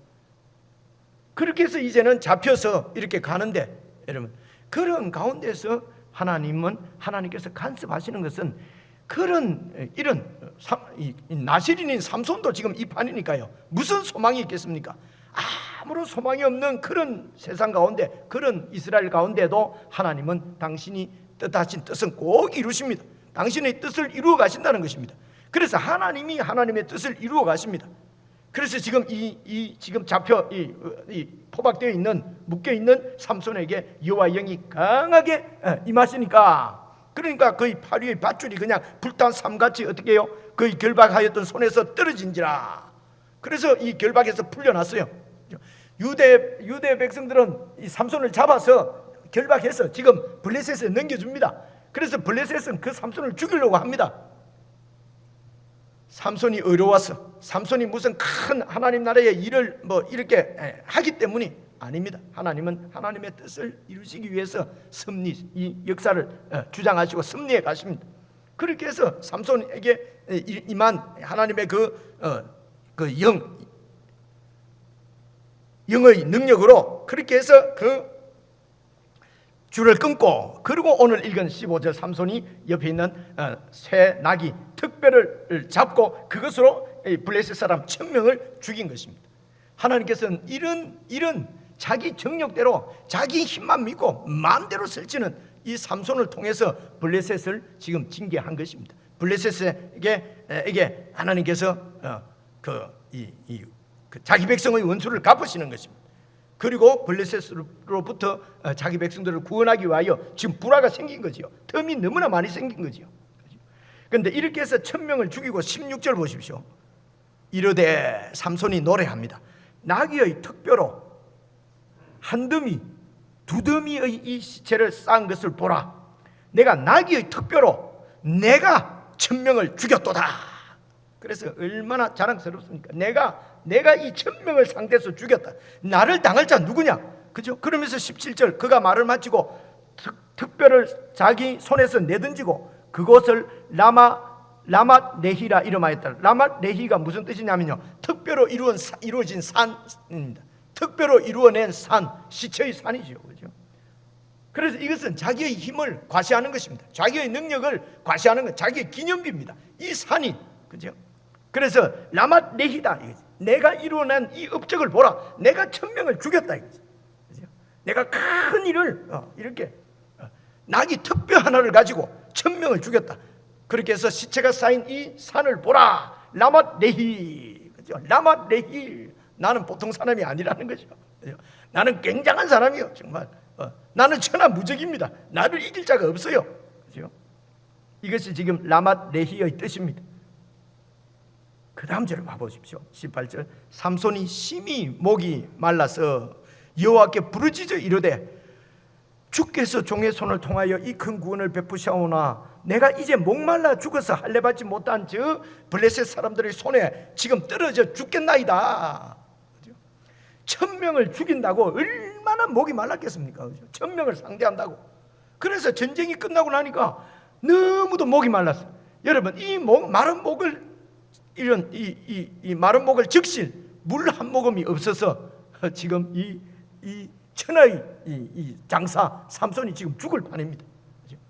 그렇게 해서 이제는 잡혀서 이렇게 가는데 여러분 그런 가운데서 하나님께서 간섭하시는 것은 이런 나실인인 삼손도 지금 이 판이니까요. 무슨 소망이 있겠습니까? 아무런 소망이 없는 그런 세상 가운데 그런 이스라엘 가운데도 하나님은 당신이 뜻하신 뜻은 꼭 이루십니다. 당신의 뜻을 이루어 가신다는 것입니다. 그래서 하나님이 하나님의 뜻을 이루어 가십니다. 그래서 지금 지금 잡혀 포박되어 있는 묶여 있는 삼손에게 여호와의 영이 강하게 임하시니까 그러니까 그의 팔 위의 밧줄이 그냥 불탄 삼같이 어떻게 해요? 그의 결박하였던 손에서 떨어진지라. 그래서 이 결박에서 풀려났어요. 유대 백성들은 이 삼손을 잡아서 결박해서 지금 블레셋에 넘겨줍니다. 그래서 블레셋은 그 삼손을 죽이려고 합니다. 삼손이 의로워서 삼손이 무슨 큰 하나님 나라의 일을 뭐 이렇게 하기 때문이 아닙니다. 하나님은 하나님의 뜻을 이루시기 위해서 이 역사를 주장하시고 섭리해 가십니다. 그렇게 해서 삼손에게 임한 하나님의 영의 능력으로 그렇게 해서 그 줄을 끊고 그리고 오늘 읽은 15절 삼손이 옆에 있는 새 나귀 특별을 잡고 그것으로 블레셋 사람 1000명을 죽인 것입니다. 하나님께서는 이런 자기 정력대로 자기 힘만 믿고 마음대로 설치는 이 삼손을 통해서 블레셋을 지금 징계한 것입니다. 블레셋에게 하나님께서 자기 백성의 원수를 갚으시는 것입니다. 그리고 블레셋으로부터 자기 백성들을 구원하기 위하여 지금 불화가 생긴 거지요. 틈이 너무나 많이 생긴 거지요. 그런데 이렇게 해서 1000명을 죽이고 16절 보십시오. 이르되 삼손이 노래합니다. 나귀의 턱뼈로 한 더미 두 더미의 이 시체를 쌓은 것을 보라. 내가 나귀의 턱뼈로 내가 1000명을 죽였도다. 그래서 얼마나 자랑스럽습니까? 내가 이 1000명을 상대해서 죽였다. 나를 당할 자 누구냐? 그죠? 그러면서 17절 그가 말을 마치고 턱뼈를 자기 손에서 내던지고 그곳을 라맛 레히라 이름하였다. 라맛 레히가 무슨 뜻이냐면요, 턱뼈로 이루어진 산입니다. 턱뼈로 이루어낸 산, 시체의 산이죠, 그죠? 그래서 이것은 자기의 힘을 과시하는 것입니다. 자기의 능력을 과시하는 것, 자기의 기념비입니다. 이 산이, 그죠? 그래서 라맛 레히다, 이거지. 내가 이루어낸 이 업적을 보라. 내가 1000명을 죽였다, 이거지. 그죠? 내가 큰 일을 이렇게 낙이 특뼈 하나를 가지고 1000명을 죽였다. 그렇게 해서 시체가 쌓인 이 산을 보라. 라맛 레히, 그죠? 라맛 레히. 나는 보통 사람이 아니라는 거죠. 그죠? 나는 굉장한 사람이요, 정말. 나는 천하무적입니다. 나를 이길 자가 없어요. 그죠? 이것이 지금 라맛 레히의 뜻입니다. 그 다음 절을 봐보십시오. 18절. 삼손이 심히 목이 말라서 여호와께 부르짖어 이르되 주께서 종의 손을 통하여 이 큰 구원을 베푸시오나 내가 이제 목말라 죽어서 할례받지 못한 저 블레셋 사람들의 손에 지금 떨어져 죽겠나이다. 1000명을 죽인다고 얼마나 목이 말랐겠습니까? 1000명을 상대한다고. 그래서 전쟁이 끝나고 나니까 너무도 목이 말랐어. 여러분, 이 마른 목을 이런 이 마른 목을 적실 물 한 모금이 없어서 지금 이 천하의 이 장사 삼손이 지금 죽을 판입니다. 그렇죠?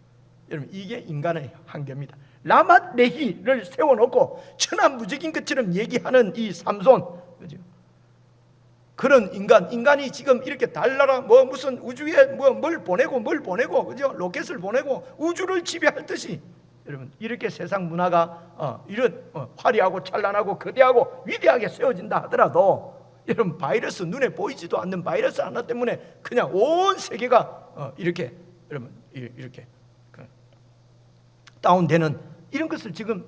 여러분, 이게 인간의 한계입니다. 라맛 레히를 세워놓고 천하무적인 것처럼 얘기하는 이 삼손, 그렇죠? 그런 인간이 지금 이렇게 달나라 무슨 우주에 뭘 보내고 그죠? 로켓을 보내고 우주를 지배할 듯이, 여러분, 이렇게 세상 문화가 이런 화려하고 찬란하고 거대하고 위대하게 세워진다 하더라도, 여러분, 바이러스, 눈에 보이지도 않는 바이러스 하나 때문에 그냥 온 세계가 이렇게, 여러분, 이렇게 다운되는 이런 것을 지금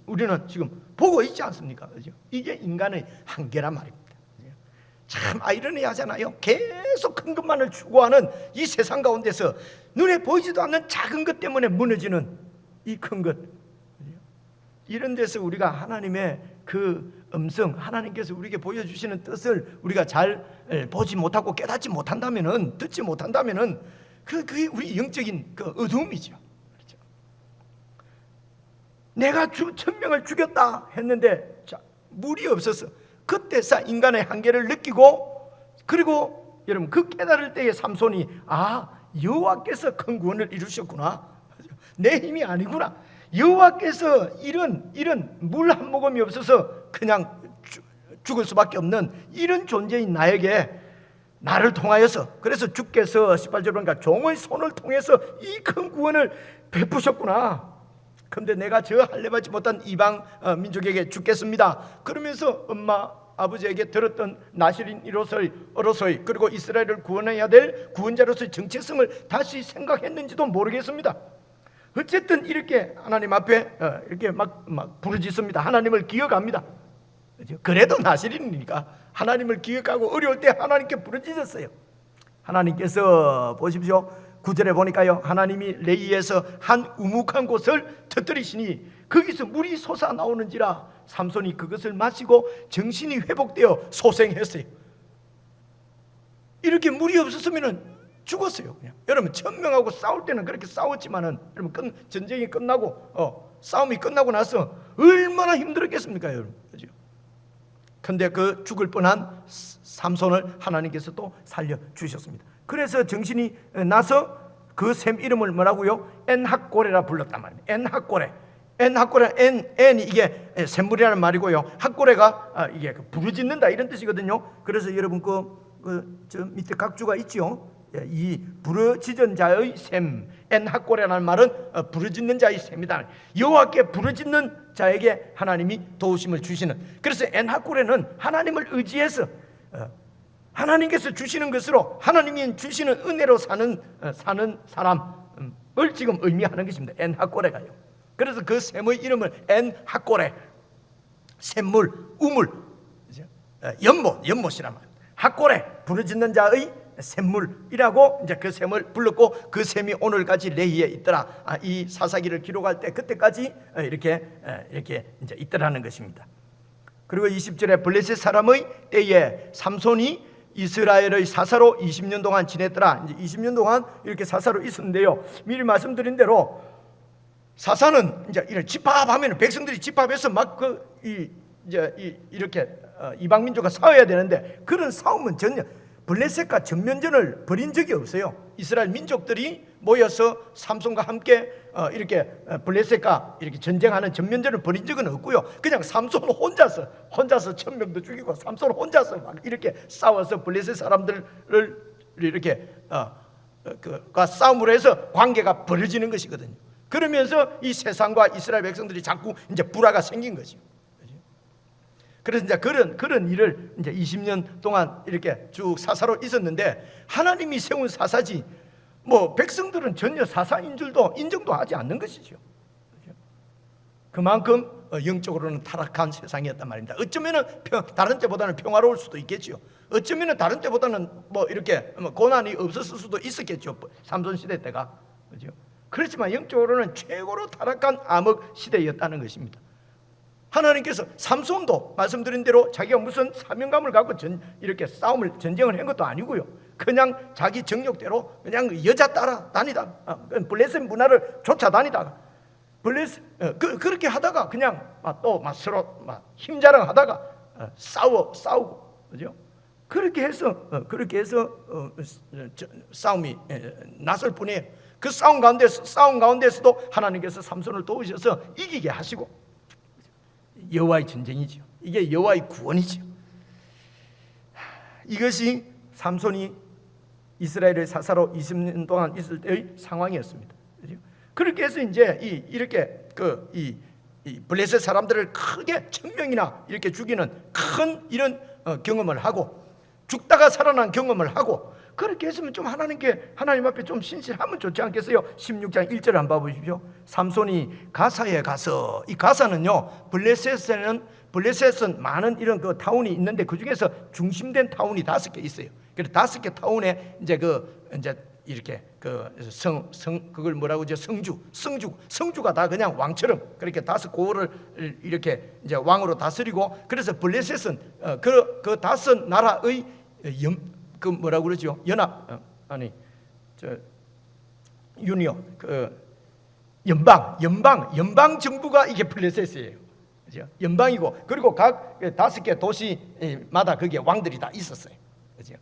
우리는 지금 보고 있지 않습니까? 그죠? 이게 인간의 한계란 말입니다. 참 아이러니하잖아요. 계속 큰 것만을 추구하는 이 세상 가운데서 눈에 보이지도 않는 작은 것 때문에 무너지는 이 큰 것, 이런 데서 우리가 하나님의 그 음성, 하나님께서 우리에게 보여주시는 뜻을 우리가 잘 보지 못하고 깨닫지 못한다면은, 듣지 못한다면은 그게 우리 영적인 그 어두움이죠. 그렇죠? 내가 1000명을 죽였다 했는데 물이 없었어. 그때서 인간의 한계를 느끼고, 그리고 여러분, 그 깨달을 때에 삼손이 여호와께서 큰 구원을 이루셨구나. 내 힘이 아니구나. 여호와께서 이런 물 한 모금이 없어서 그냥 죽을 수밖에 없는 이런 존재인 나에게, 나를 통하여서, 그래서 주께서 18절 보니까 종의 손을 통해서 이 큰 구원을 베푸셨구나. 그런데 내가 저 할례받지 못한 이방 민족에게 죽겠습니다. 그러면서 엄마 아버지에게 들었던 나시린으로서의 그리고 이스라엘을 구원해야 될 구원자로서의 정체성을 다시 생각했는지도 모르겠습니다. 어쨌든 이렇게 하나님 앞에 이렇게 막 부르짖습니다. 하나님을 기억합니다. 그래도 나시린이니까 하나님을 기억하고 어려울 때 하나님께 부르짖었어요. 하나님께서 보십시오. 9절에 보니까요, 하나님이 레이에서 한 우묵한 곳을 터뜨리시니 거기서 물이 솟아 나오는지라 삼손이 그것을 마시고 정신이 회복되어 소생했어요. 이렇게 물이 없었으면 죽었어요. 그냥. 여러분, 1000명하고 싸울 때는 그렇게 싸웠지만은, 여러분, 전쟁이 끝나고 싸움이 끝나고 나서 얼마나 힘들었겠습니까, 여러분? 그죠? 근데 그 죽을 뻔한 삼손을 하나님께서 또 살려 주셨습니다. 그래서 정신이 나서 그 샘 이름을 뭐라고요? 엔학고레라 불렀단 말입니다. 엔학고레, 엔이 이게 샘물이라는 말이고요. 학고레가 이게 부르짖는다 이런 뜻이거든요. 그래서 여러분 저 밑에 각주가 있죠. 이 부르짖은 자의 샘, 엔학고레라는 말은 부르짖는 자의 샘이다. 여호와께 부르짖는 자에게 하나님이 도우심을 주시는. 그래서 엔학고레는 하나님을 의지해서 하나님께서 주시는 것으로, 하나님이 주시는 은혜로 사는 사람을 지금 의미하는 것입니다. 엔학고레가요. 그래서 그 샘의 이름을 엔학고레, 샘물, 우물, 연못이란 말입니다. 학고레, 부르짖는 자의 샘물이라고 이제 그 샘을 불렀고, 그 샘이 오늘까지 레히에 있더라. 이 사사기를 기록할 때 그때까지 이렇게 이제 있더라는 것입니다. 그리고 20절에 블레셋 사람의 때에 삼손이 이스라엘의 사사로 20년 동안 지냈더라. 이제 20년 동안 이렇게 사사로 있었는데요. 미리 말씀드린 대로 사사는 이제 이런 집합하면 백성들이 집합해서 막 이렇게 이방 민족과 싸워야 되는데, 그런 싸움은 전혀 블레셋과 전면전을 벌인 적이 없어요. 이스라엘 민족들이 모여서 삼손과 함께 이렇게 블레셋과 이렇게 전쟁하는 전면전을 벌인 적은 없고요. 그냥 삼손 혼자서 1000명도 죽이고 삼손 혼자서 막 이렇게 싸워서 블레셋 사람들을 이렇게 그 싸움으로 해서 관계가 벌어지는 것이거든요. 그러면서 이 세상과 이스라엘 백성들이 자꾸 이제 불화가 생긴 거죠. 그래서 이제 그런 일을 이제 20년 동안 이렇게 쭉 사사로 있었는데, 하나님이 세운 사사지 뭐 백성들은 전혀 사사인 줄도 인정도 하지 않는 것이죠. 그만큼 영적으로는 타락한 세상이었단 말입니다. 어쩌면은 다른 때보다는 평화로울 수도 있겠죠. 어쩌면은 다른 때보다는 뭐 이렇게 고난이 없었을 수도 있었겠죠. 삼손 시대 때가. 그렇죠? 그렇지만 영적으로는 최고로 타락한 암흑 시대였다는 것입니다. 하나님께서 삼손도 말씀드린 대로 자기가 무슨 사명감을 갖고 이렇게 전쟁을 한 것도 아니고요. 그냥 자기 정욕대로 그냥 여자 따라 다니다, 블레셋 문화를 쫓아다니다가 그렇게 하다가 그냥 또 서로 힘자랑하다가 싸우고, 그죠? 그렇게 해서 싸움이 났을 뿐이에요. 그 싸움 가운데서도 하나님께서 삼손을 도우셔서 이기게 하시고, 여호와의 전쟁이죠. 이게 여호와의 구원이죠. 이것이 삼손이 이스라엘의 사사로 20년 동안 있을 때의 상황이었습니다. 그렇게 해서 이제 이렇게 이 블레셋 사람들을 크게 1000명이나 이렇게 죽이는 큰 이런 경험을 하고, 죽다가 살아난 경험을 하고, 그렇게 했으면 좀 하나님 앞에 좀 신실하면 좋지 않겠어요? 16장 1절을 한번 봐보십시오. 삼손이 가사에 가서, 이 가사는요, 블레셋은 많은 이런 그 타운이 있는데 그 중에서 중심된 타운이 5개 있어요. 그래서 5개 타운에 이제 이렇게 그걸 뭐라고 하죠? 성주가 다 그냥 왕처럼 그렇게 5고을을 이렇게 이제 왕으로 다스리고, 그래서 블레셋은 그 5 나라의 뭐라고 그러죠? 유니온, 연방 정부가 이게 블레셋이에요. 그죠? 연방이고, 그리고 각 5개 도시마다 거기에 왕들이 다 있었어요. 그죠?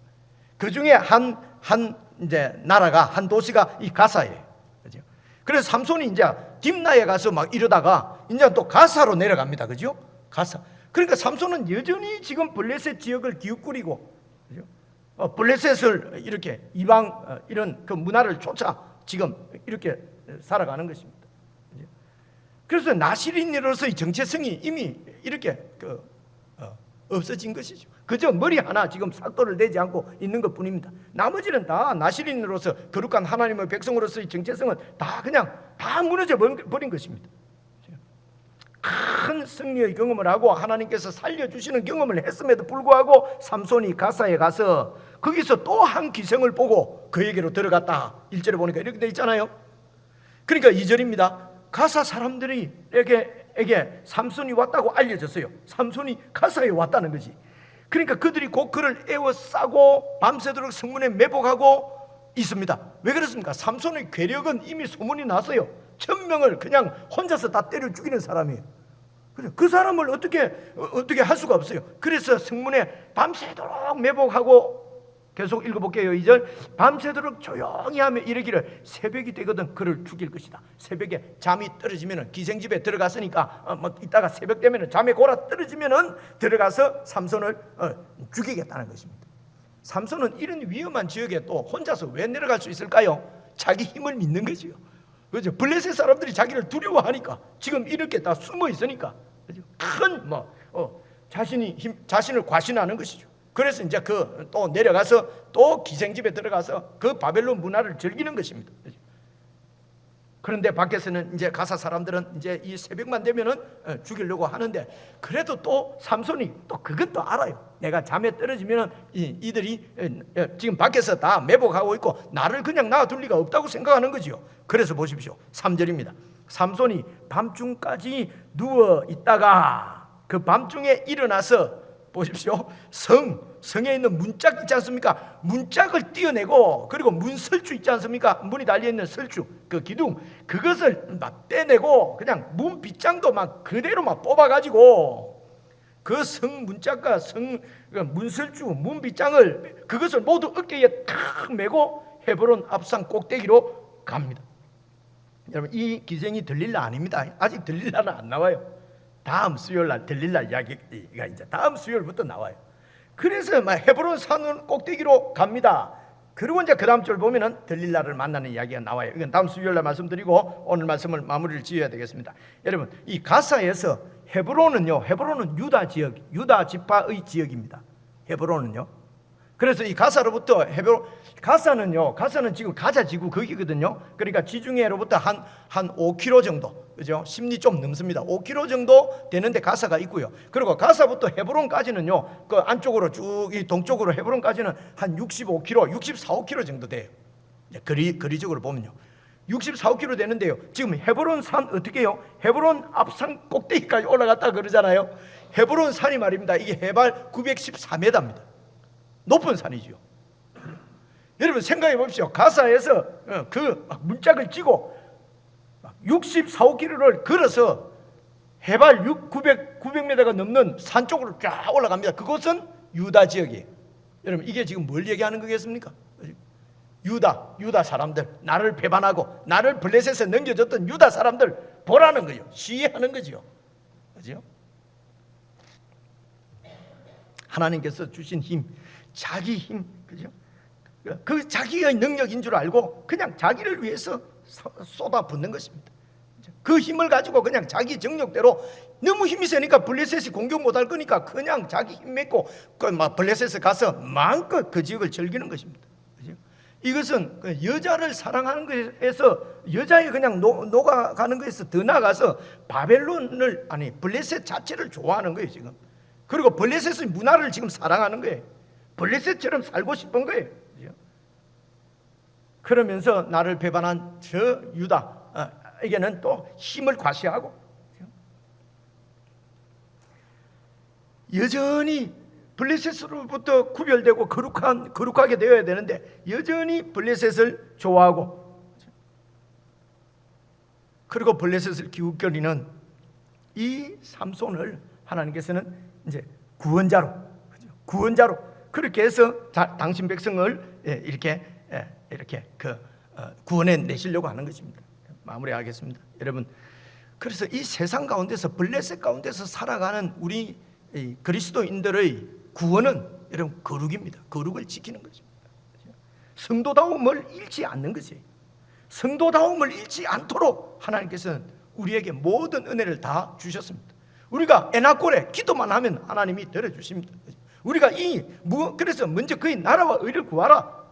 그 중에 한 이제 나라가, 한 도시가 이 가사예요. 그죠? 그래서 삼손이 이제 딥나에 가서 막 이러다가 이제 또 가사로 내려갑니다. 그죠? 가사. 그러니까 삼손은 여전히 지금 블레셋 지역을 기웃거리고, 그죠? 블레셋을 이렇게 이방 이런 그 문화를 쫓아 지금 이렇게 살아가는 것입니다. 그죠? 그래서 나시린으로서의 정체성이 이미 이렇게 없어진 것이죠. 그저 머리 하나 지금 삭도를 내지 않고 있는 것 뿐입니다. 나머지는 다 나시린으로서 거룩한 하나님의 백성으로서의 정체성은 다 무너져 버린 것입니다. 큰 승리의 경험을 하고 하나님께서 살려주시는 경험을 했음에도 불구하고 삼손이 가사에 가서 거기서 또 한 기생을 보고 그에게로 들어갔다. 1절에 보니까 이렇게 돼 있잖아요. 그러니까 2절입니다. 가사 사람들에게 삼손이 왔다고 알려졌어요. 삼손이 가사에 왔다는 거지. 그러니까 그들이 곧 그를 에워싸고 밤새도록 성문에 매복하고 있습니다. 왜 그렇습니까? 삼손의 괴력은 이미 소문이 났어요. 1000명을 그냥 혼자서 다 때려 죽이는 사람이에요. 그 사람을 어떻게 할 수가 없어요. 그래서 성문에 밤새도록 매복하고, 계속 읽어볼게요. 2절. 밤새도록 조용히 하며 이르기를 새벽이 되거든 그를 죽일 것이다. 새벽에 잠이 떨어지면, 기생집에 들어갔으니까 이따가 새벽 되면 잠에 골아 떨어지면 들어가서 삼손을 죽이겠다는 것입니다. 삼손은 이런 위험한 지역에 또 혼자서 왜 내려갈 수 있을까요? 자기 힘을 믿는 거지요. 그렇죠? 블레셋 사람들이 자기를 두려워하니까, 지금 이렇게 다 숨어 있으니까, 그렇죠? 큰 자신을 과신하는 것이죠. 그래서 이제 또 내려가서 또 기생집에 들어가서 그 바벨론 문화를 즐기는 것입니다. 그렇죠? 그런데 밖에서는 이제 가사 사람들은 이제 이 새벽만 되면은 죽이려고 하는데, 그래도 또 삼손이 또 그건 또 알아요. 내가 잠에 떨어지면은 이들이 지금 밖에서 다 매복하고 있고 나를 그냥 놔둘 리가 없다고 생각하는 거지요. 그래서 보십시오. 3절입니다. 삼손이 밤중까지 누워 있다가 그 밤중에 일어나서, 보십시오. 성에 있는 문짝 있지 않습니까? 문짝을 띄어내고, 그리고 문설주 있지 않습니까? 문이 달려있는 설주, 그 기둥, 그것을 막 떼내고 그냥 문 빗장도 막 그대로 막 뽑아가지고 그 성문짝과 문설주, 문빗장을 그것을 모두 어깨에 탁 메고 헤브론 앞산 꼭대기로 갑니다. 여러분, 이 기생이 들릴라 아닙니다. 아직 들릴라는 안 나와요. 다음 수요일날 들릴라 이야기가 이제 다음 수요일부터 나와요. 그래서 막 헤브론 산 꼭대기로 갑니다. 그리고 이제 그 다음 절 보면은 들릴라를 만나는 이야기가 나와요. 이건 다음 수요일날 말씀드리고 오늘 말씀을 마무리를 지어야 되겠습니다. 여러분, 이 가사에서 헤브론은 유다 지역, 유다 지파의 지역입니다. 헤브론은요. 그래서 이 가사로부터 가사는 지금 가자 지구 거기거든요. 그러니까 지중해로부터 한 5km 정도, 그죠? 심리 좀 넘습니다. 5km 정도 되는데 가사가 있고요. 그리고 가사부터 헤브론까지는요, 그 안쪽으로 쭉 이 동쪽으로 헤브론까지는 한 65km, 64km 정도 돼요. 거리적으로 보면요, 64km 되는데요. 지금 헤브론 산 어떻게 해요? 헤브론 앞산 꼭대기까지 올라갔다 그러잖아요. 헤브론 산이 말입니다. 이게 해발 914m입니다. 높은 산이죠. 여러분 생각해 보십시오. 가사에서 그 문짝을 쥐고 64km를 걸어서 해발 900m가 넘는 산 쪽으로 쫙 올라갑니다. 그곳은 유다 지역이에요. 여러분, 이게 지금 뭘 얘기하는 거겠습니까? 유다 사람들, 나를 배반하고 나를 블레셋에 넘겨줬던 유다 사람들 보라는 거예요. 시해하는 거죠. 그죠? 하나님께서 주신 힘, 자기 힘, 그죠? 그 자기의 능력인 줄 알고 그냥 자기를 위해서 쏟아붓는 것입니다. 그 힘을 가지고 그냥 자기 정력대로, 너무 힘이 세니까 블레셋이 공격 못할 거니까 그냥 자기 힘 믿고 블레셋에 가서 마음껏 그 지역을 즐기는 것입니다. 그죠? 이것은 여자를 사랑하는 것에서, 여자에 그냥 녹아가는 것에서 더 나아가서 블레셋 자체를 좋아하는 거예요 지금. 그리고 블레셋의 문화를 지금 사랑하는 거예요. 블레셋처럼 살고 싶은 거예요. 그러면서 나를 배반한 저 유다에게는 또 힘을 과시하고, 여전히 블레셋으로부터 구별되고 거룩하게 되어야 되는데 여전히 블레셋을 좋아하고, 그리고 블레셋을 기웃거리는 이 삼손을 하나님께서는 이제 구원자로 그렇게 해서 당신 백성을 이렇게 구원해 내시려고 하는 것입니다. 마무리하겠습니다. 여러분, 그래서 이 세상 가운데서, 블레셋 가운데서 살아가는 우리 그리스도인들의 구원은 여러분 거룩입니다. 거룩을 지키는 것입니다. 성도다움을 잃지 않는 것이에요. 성도다움을 잃지 않도록 하나님께서는 우리에게 모든 은혜를 다 주셨습니다. 우리가 에나꼴에 기도만 하면 하나님이 들어주십니다. 우리가 그래서 먼저 그의 나라와 의를 구하라.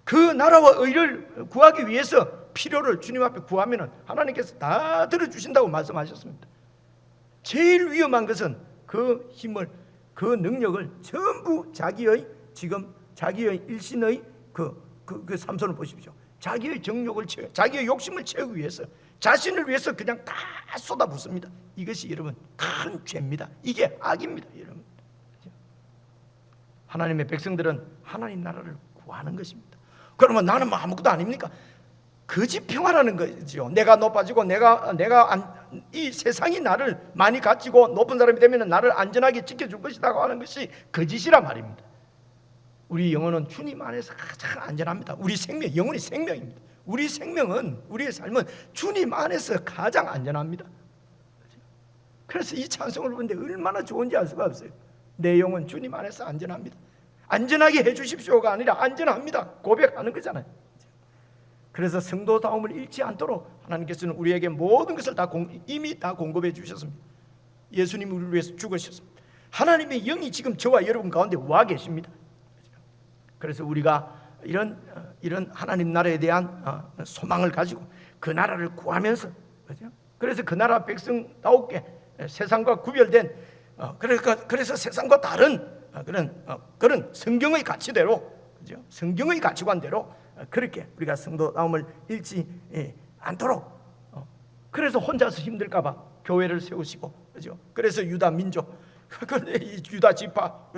그 나라와 의를 구하기 위해서 필요를 주님 앞에 구하면 하나님께서 다 들어주신다고 말씀하셨습니다. 제일 위험한 것은 그 힘을, 그 능력을 전부 자기의 일신의 그 삼손을 보십시오. 자기의 정욕을 자기의 욕심을 채우기 위해서, 자신을 위해서 그냥 다 쏟아붓습니다. 이것이 여러분 큰 죄입니다. 이게 악입니다. 여러분, 하나님의 백성들은 하나님 나라를 구하는 것입니다. 그러면 나는 뭐 아무것도 아닙니까? 거짓 평화라는 거죠. 내가 높아지고 이 세상이 나를 많이 가지고 높은 사람이 되면 나를 안전하게 지켜줄 것이라고 하는 것이 거짓이란 말입니다. 우리 영혼은 주님 안에서 가장 안전합니다. 우리 생명, 영혼이 생명입니다. 우리의 삶은 주님 안에서 가장 안전합니다. 그래서 이 찬송을 보는데 얼마나 좋은지 알 수가 없어요. 내 영혼 주님 안에서 안전합니다. 안전하게 해주십시오가 아니라 안전합니다. 고백하는 거잖아요. 그래서 성도다움을 잃지 않도록 하나님께서는 우리에게 모든 것을 이미 다 공급해 주셨습니다. 예수님이 우리를 위해서 죽으셨습니다. 하나님의 영이 지금 저와 여러분 가운데 와 계십니다. 그래서 우리가 이런 하나님 나라에 대한 소망을 가지고 그 나라를 구하면서, 그래서 그 나라 백성다우게 세상과 구별된, 그래서 세상과 다른 그런 성경의 가치대로, 성경의 가치관대로 그렇게 우리가 성도다움을 잃지 않도록, 그래서 혼자서 힘들까봐 교회를 세우시고, 그죠? 그래서 유다 민족, 이 유다 지파,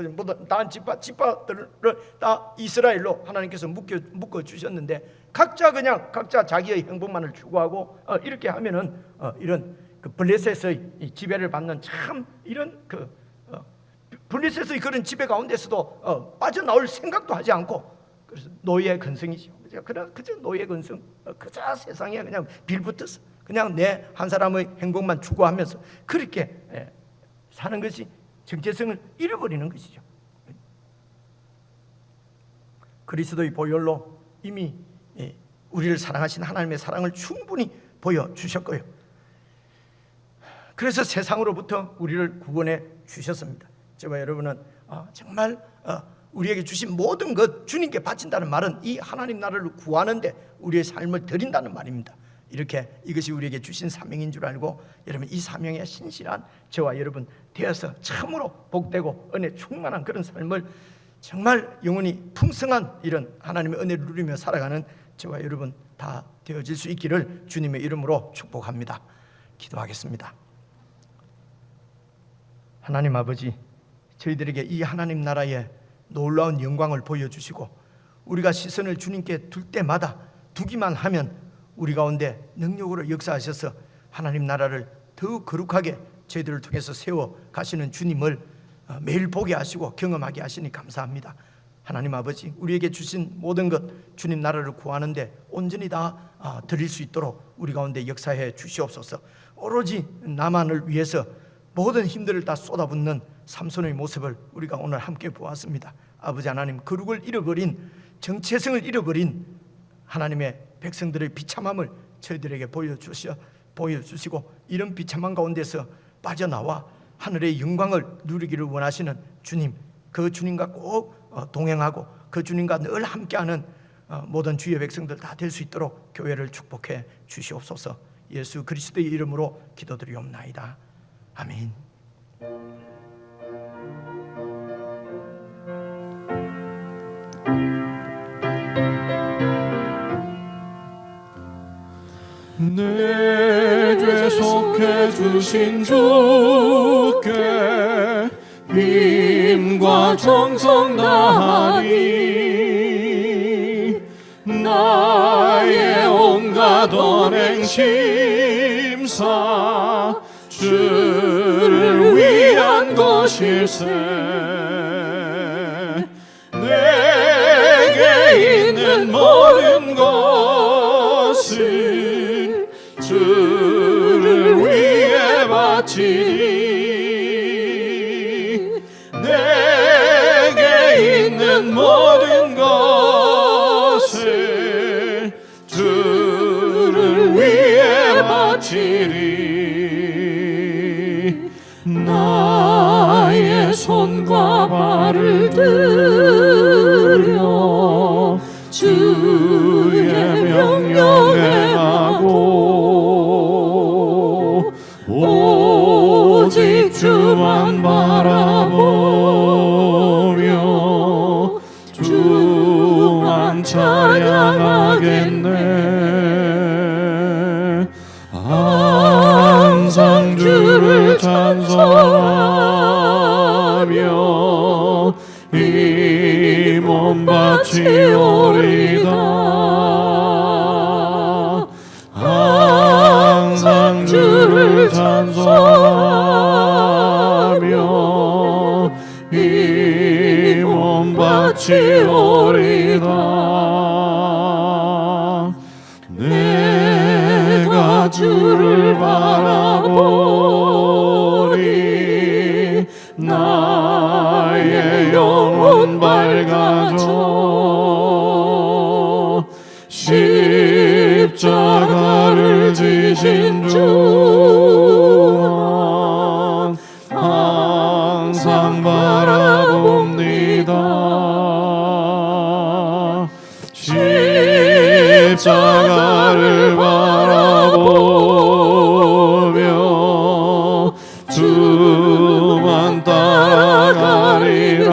다른 지파들을 다 이스라엘로 하나님께서 묶어 주셨는데, 각자 자기의 행복만을 추구하고 이렇게 하면은 이런 그 블레셋의 지배를 받는 참 이런 블리셋의 그런 지배 가운데서도 빠져나올 생각도 하지 않고, 그래서 노예 근성이죠. 그저 노예 근성, 그저 세상에 그냥 빌붙어서 그냥 내 한 사람의 행복만 추구하면서 그렇게 사는 것이 정체성을 잃어버리는 것이죠. 그리스도의 보혈로 이미 우리를 사랑하신 하나님의 사랑을 충분히 보여주셨고요. 그래서 세상으로부터 우리를 구원해 주셨습니다. 저와 여러분은 정말 우리에게 주신 모든 것 주님께 바친다는 말은 이 하나님 나라를 구하는데 우리의 삶을 드린다는 말입니다. 이렇게 이것이 우리에게 주신 사명인 줄 알고 여러분 이 사명에 신실한 저와 여러분 되어서 참으로 복되고 은혜 충만한 그런 삶을 정말 영원히 풍성한 이런 하나님의 은혜를 누리며 살아가는 저와 여러분 다 되어질 수 있기를 주님의 이름으로 축복합니다. 기도하겠습니다. 하나님 아버지, 저희들에게 이 하나님 나라의 놀라운 영광을 보여주시고 우리가 시선을 주님께 둘 때마다 두기만 하면 우리 가운데 능력으로 역사하셔서 하나님 나라를 더욱 거룩하게 저희들을 통해서 세워 가시는 주님을 매일 보게 하시고 경험하게 하시니 감사합니다. 하나님 아버지, 우리에게 주신 모든 것 주님 나라를 구하는데 온전히 다 드릴 수 있도록 우리 가운데 역사해 주시옵소서. 오로지 나만을 위해서 모든 힘들을 다 쏟아붓는 삼손의 모습을 우리가 오늘 함께 보았습니다. 아버지 하나님, 거룩을 잃어버린, 정체성을 잃어버린 하나님의 백성들의 비참함을 저희들에게 보여주시고 이런 비참한 가운데서 빠져나와 하늘의 영광을 누리기를 원하시는 주님, 그 주님과 꼭 동행하고 그 주님과 늘 함께하는 모든 주의 백성들 다 될 수 있도록 교회를 축복해 주시옵소서. 예수 그리스도의 이름으로 기도드리옵나이다. 아멘. 내 죄 속해 주신 주께 힘과 정성 다하니 나의 온갖 언행 심사 주를 위한 것일세. 내게 있는 모든 것을 주를 위해 바치리. 내게 있는 모든 것을 주를 위해 바치리. 나의 손과 발을 들여 주의 명령에 행하고 오직 주만 바라보며 주만 찬양하겠네. 항상 주를 찬송하며 이 몸 바치오리다. 항상 주를 찬송하며 이 몸 바치오리다. 내가 주를 바라보리. 나의 영혼 밝아져. 십자가를 지신 주만 항상 바라봅니다. 십자가를 바라보며 주만 따라가리라.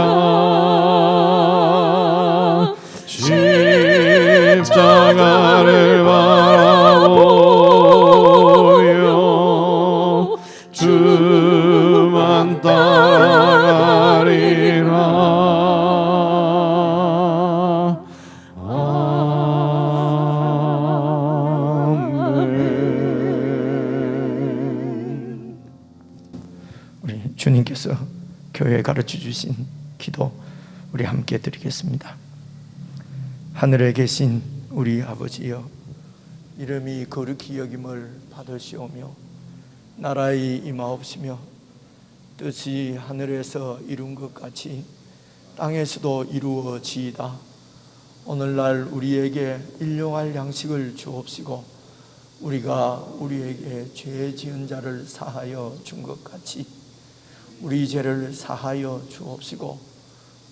십자가를 바라보며 주만 따라가리라. 아멘. 우리 주님께서 교회에 가르쳐 주신 기도 우리 함께 드리겠습니다. 하늘에 계신 우리 아버지여, 이름이 거룩히 여김을 받으시오며 나라의 임하옵시며 뜻이 하늘에서 이룬 것 같이 땅에서도 이루어지이다. 오늘날 우리에게 일용할 양식을 주옵시고 우리가 우리에게 죄 지은 자를 사하여 준 것 같이 우리 죄를 사하여 주옵시고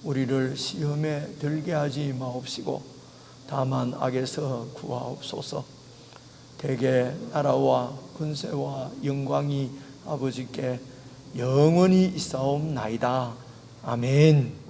우리를 시험에 들게 하지 마옵시고 다만 악에서 구하옵소서. 대개 나라와 군세와 영광이 아버지께 영원히 있사옵나이다. 아멘.